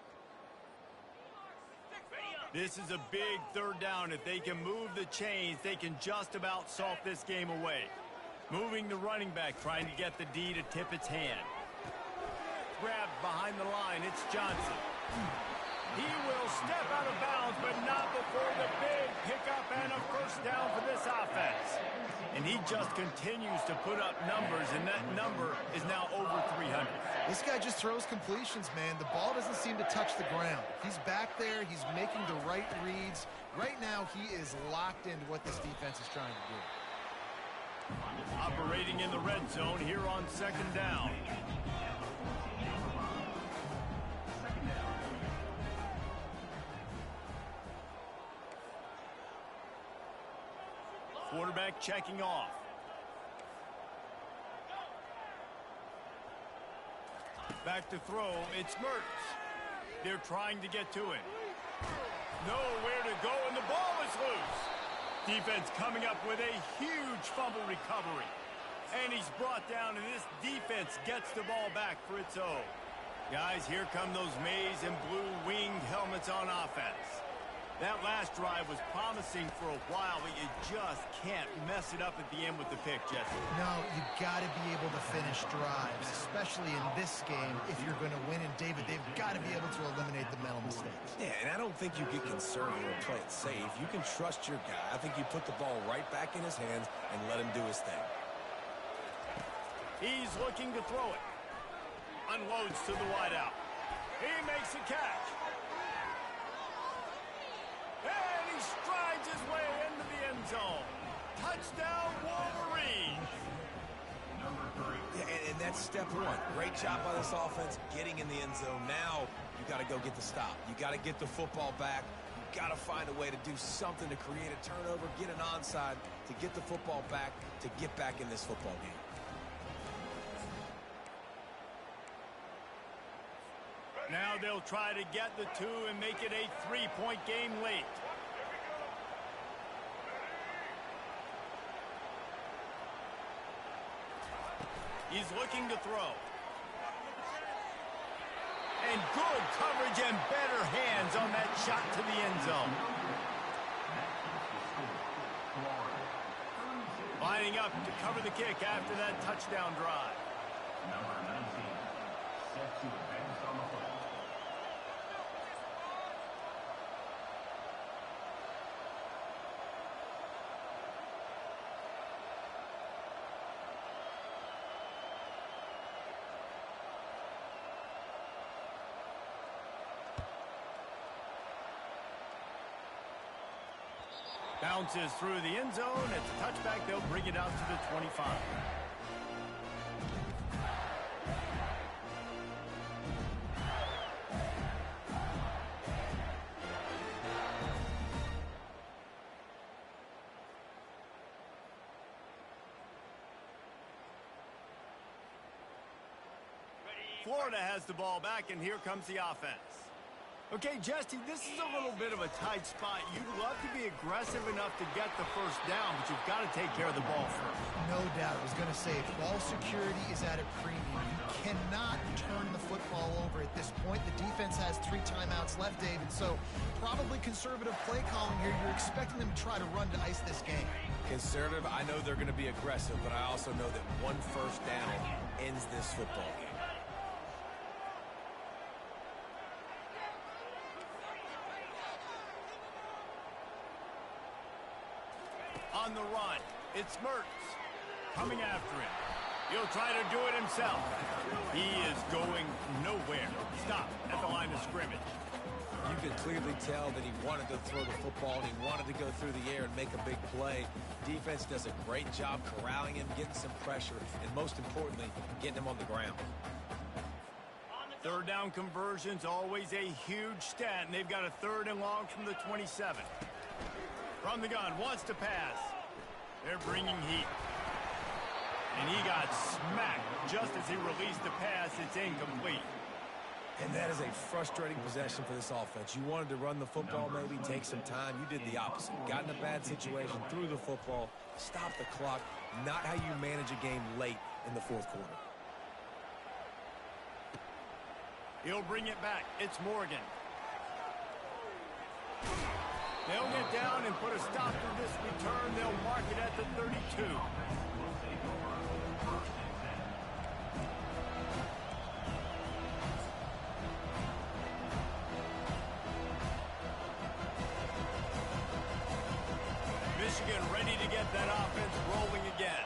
This is a big third down. If they can move the chains, they can just about salt this game away. Moving the running back, trying to get the D to tip its hand. Grabbed behind the line, it's Johnson. He will step out of bounds, but not before the big pickup and a first down for this offense. And he just continues to put up numbers, and that number is now over 300. This guy just throws completions, man. The ball doesn't seem to touch the ground. He's back there. He's making the right reads. Right now, he is locked into what this defense is trying to do. Operating in the red zone here on second down. Quarterback checking off. Back to throw, it's Mertz. They're trying to get to him. Nowhere to go, and the ball is loose. Defense coming up with a huge fumble recovery. And he's brought down, and this defense gets the ball back for its own. Guys, here come those maize and blue winged helmets on offense. That last drive was promising for a while, but you just can't mess it up at the end with the pick, Jesse. No, you got to be able to finish drives, especially in this game. If you're going to win, and David, they've got to be able to eliminate the mental mistakes. Yeah, and I don't think you get conservative or play it safe. You can trust your guy. I think you put the ball right back in his hands and let him do his thing. He's looking to throw it. Unloads to the wideout. He makes a catch. And he strides his way into the end zone. Touchdown, Wolverines. Yeah, and that's step one. Great job by this offense getting in the end zone. Now you got to go get the stop. You got to get the football back. You got to find a way to do something to create a turnover, get an onside, to get the football back, to get back in this football game. Now they'll try to get the two and make it a 3-point game late. He's looking to throw. And good coverage and better hands on that shot to the end zone. Lining up to cover the kick after that touchdown drive. Number 19, set to advance on the football. Bounces through the end zone. It's a touchback. They'll bring it out to the 25. Florida has the ball back, and here comes the offense. Okay, Jesse, this is a little bit of a tight spot. You'd love to be aggressive enough to get the first down, but you've got to take care of the ball first. No doubt. I was going to say, ball security is at a premium. You cannot turn the football over at this point. The defense has 3 timeouts left, David, so probably conservative play calling here. You're expecting them to try to run to ice this game. Conservative, I know they're going to be aggressive, but I also know that one first down ends this football game. On the run, it's Mertz coming after him. He'll try to do it himself. He is going nowhere. Stop at the line of scrimmage. You could clearly tell that he wanted to throw the football and he wanted to go through the air and make a big play. Defense does a great job corralling him, getting some pressure, and most importantly, getting him on the ground. Third down conversion's always a huge stat, and they've got a 3rd and long from the 27. From the gun, wants to pass. They're bringing heat. And he got smacked just as he released the pass. It's incomplete. And that is a frustrating possession for this offense. You wanted to run the football, maybe take some time. You did the opposite. Got in a bad situation, threw the football, stopped the clock. Not how you manage a game late in the 4th quarter. He'll bring it back. It's Morgan. They'll get down and put a stop to this return. They'll mark it at the 32. Michigan ready to get that offense rolling again.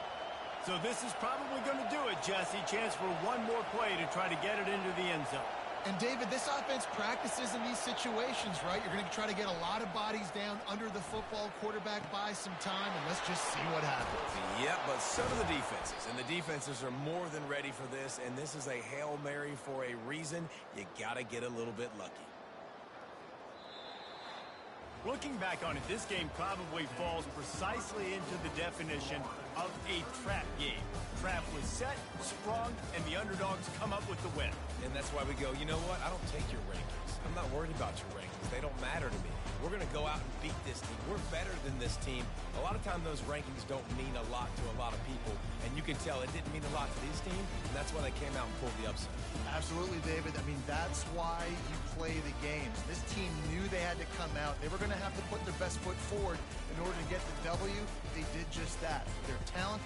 So this is probably going to do it, Jesse. Chance for one more play to try to get it into the end zone. And, David, this offense practices in these situations, right? You're going to try to get a lot of bodies down under the football, quarterback buys some time, and let's just see what happens. Yeah, but so do the defenses. And the defenses are more than ready for this, and this is a Hail Mary for a reason. You got to get a little bit lucky. Looking back on it, this game probably falls precisely into the definition of a trap game. Trap was set, sprung, and the underdogs come up with the win. And that's why we go, you know what? I don't take your rankings. I'm not worried about your rankings. They don't matter to me. We're going to go out and beat this team. We're better than this team. A lot of times those rankings don't mean a lot to a lot of people. And you can tell it didn't mean a lot to this team, and that's why they came out and pulled the upset. Absolutely, David. I mean, that's why you play the games. This team knew they had to come out. They were going to have to put their best foot forward in order to get the W. They did just that. Their talent,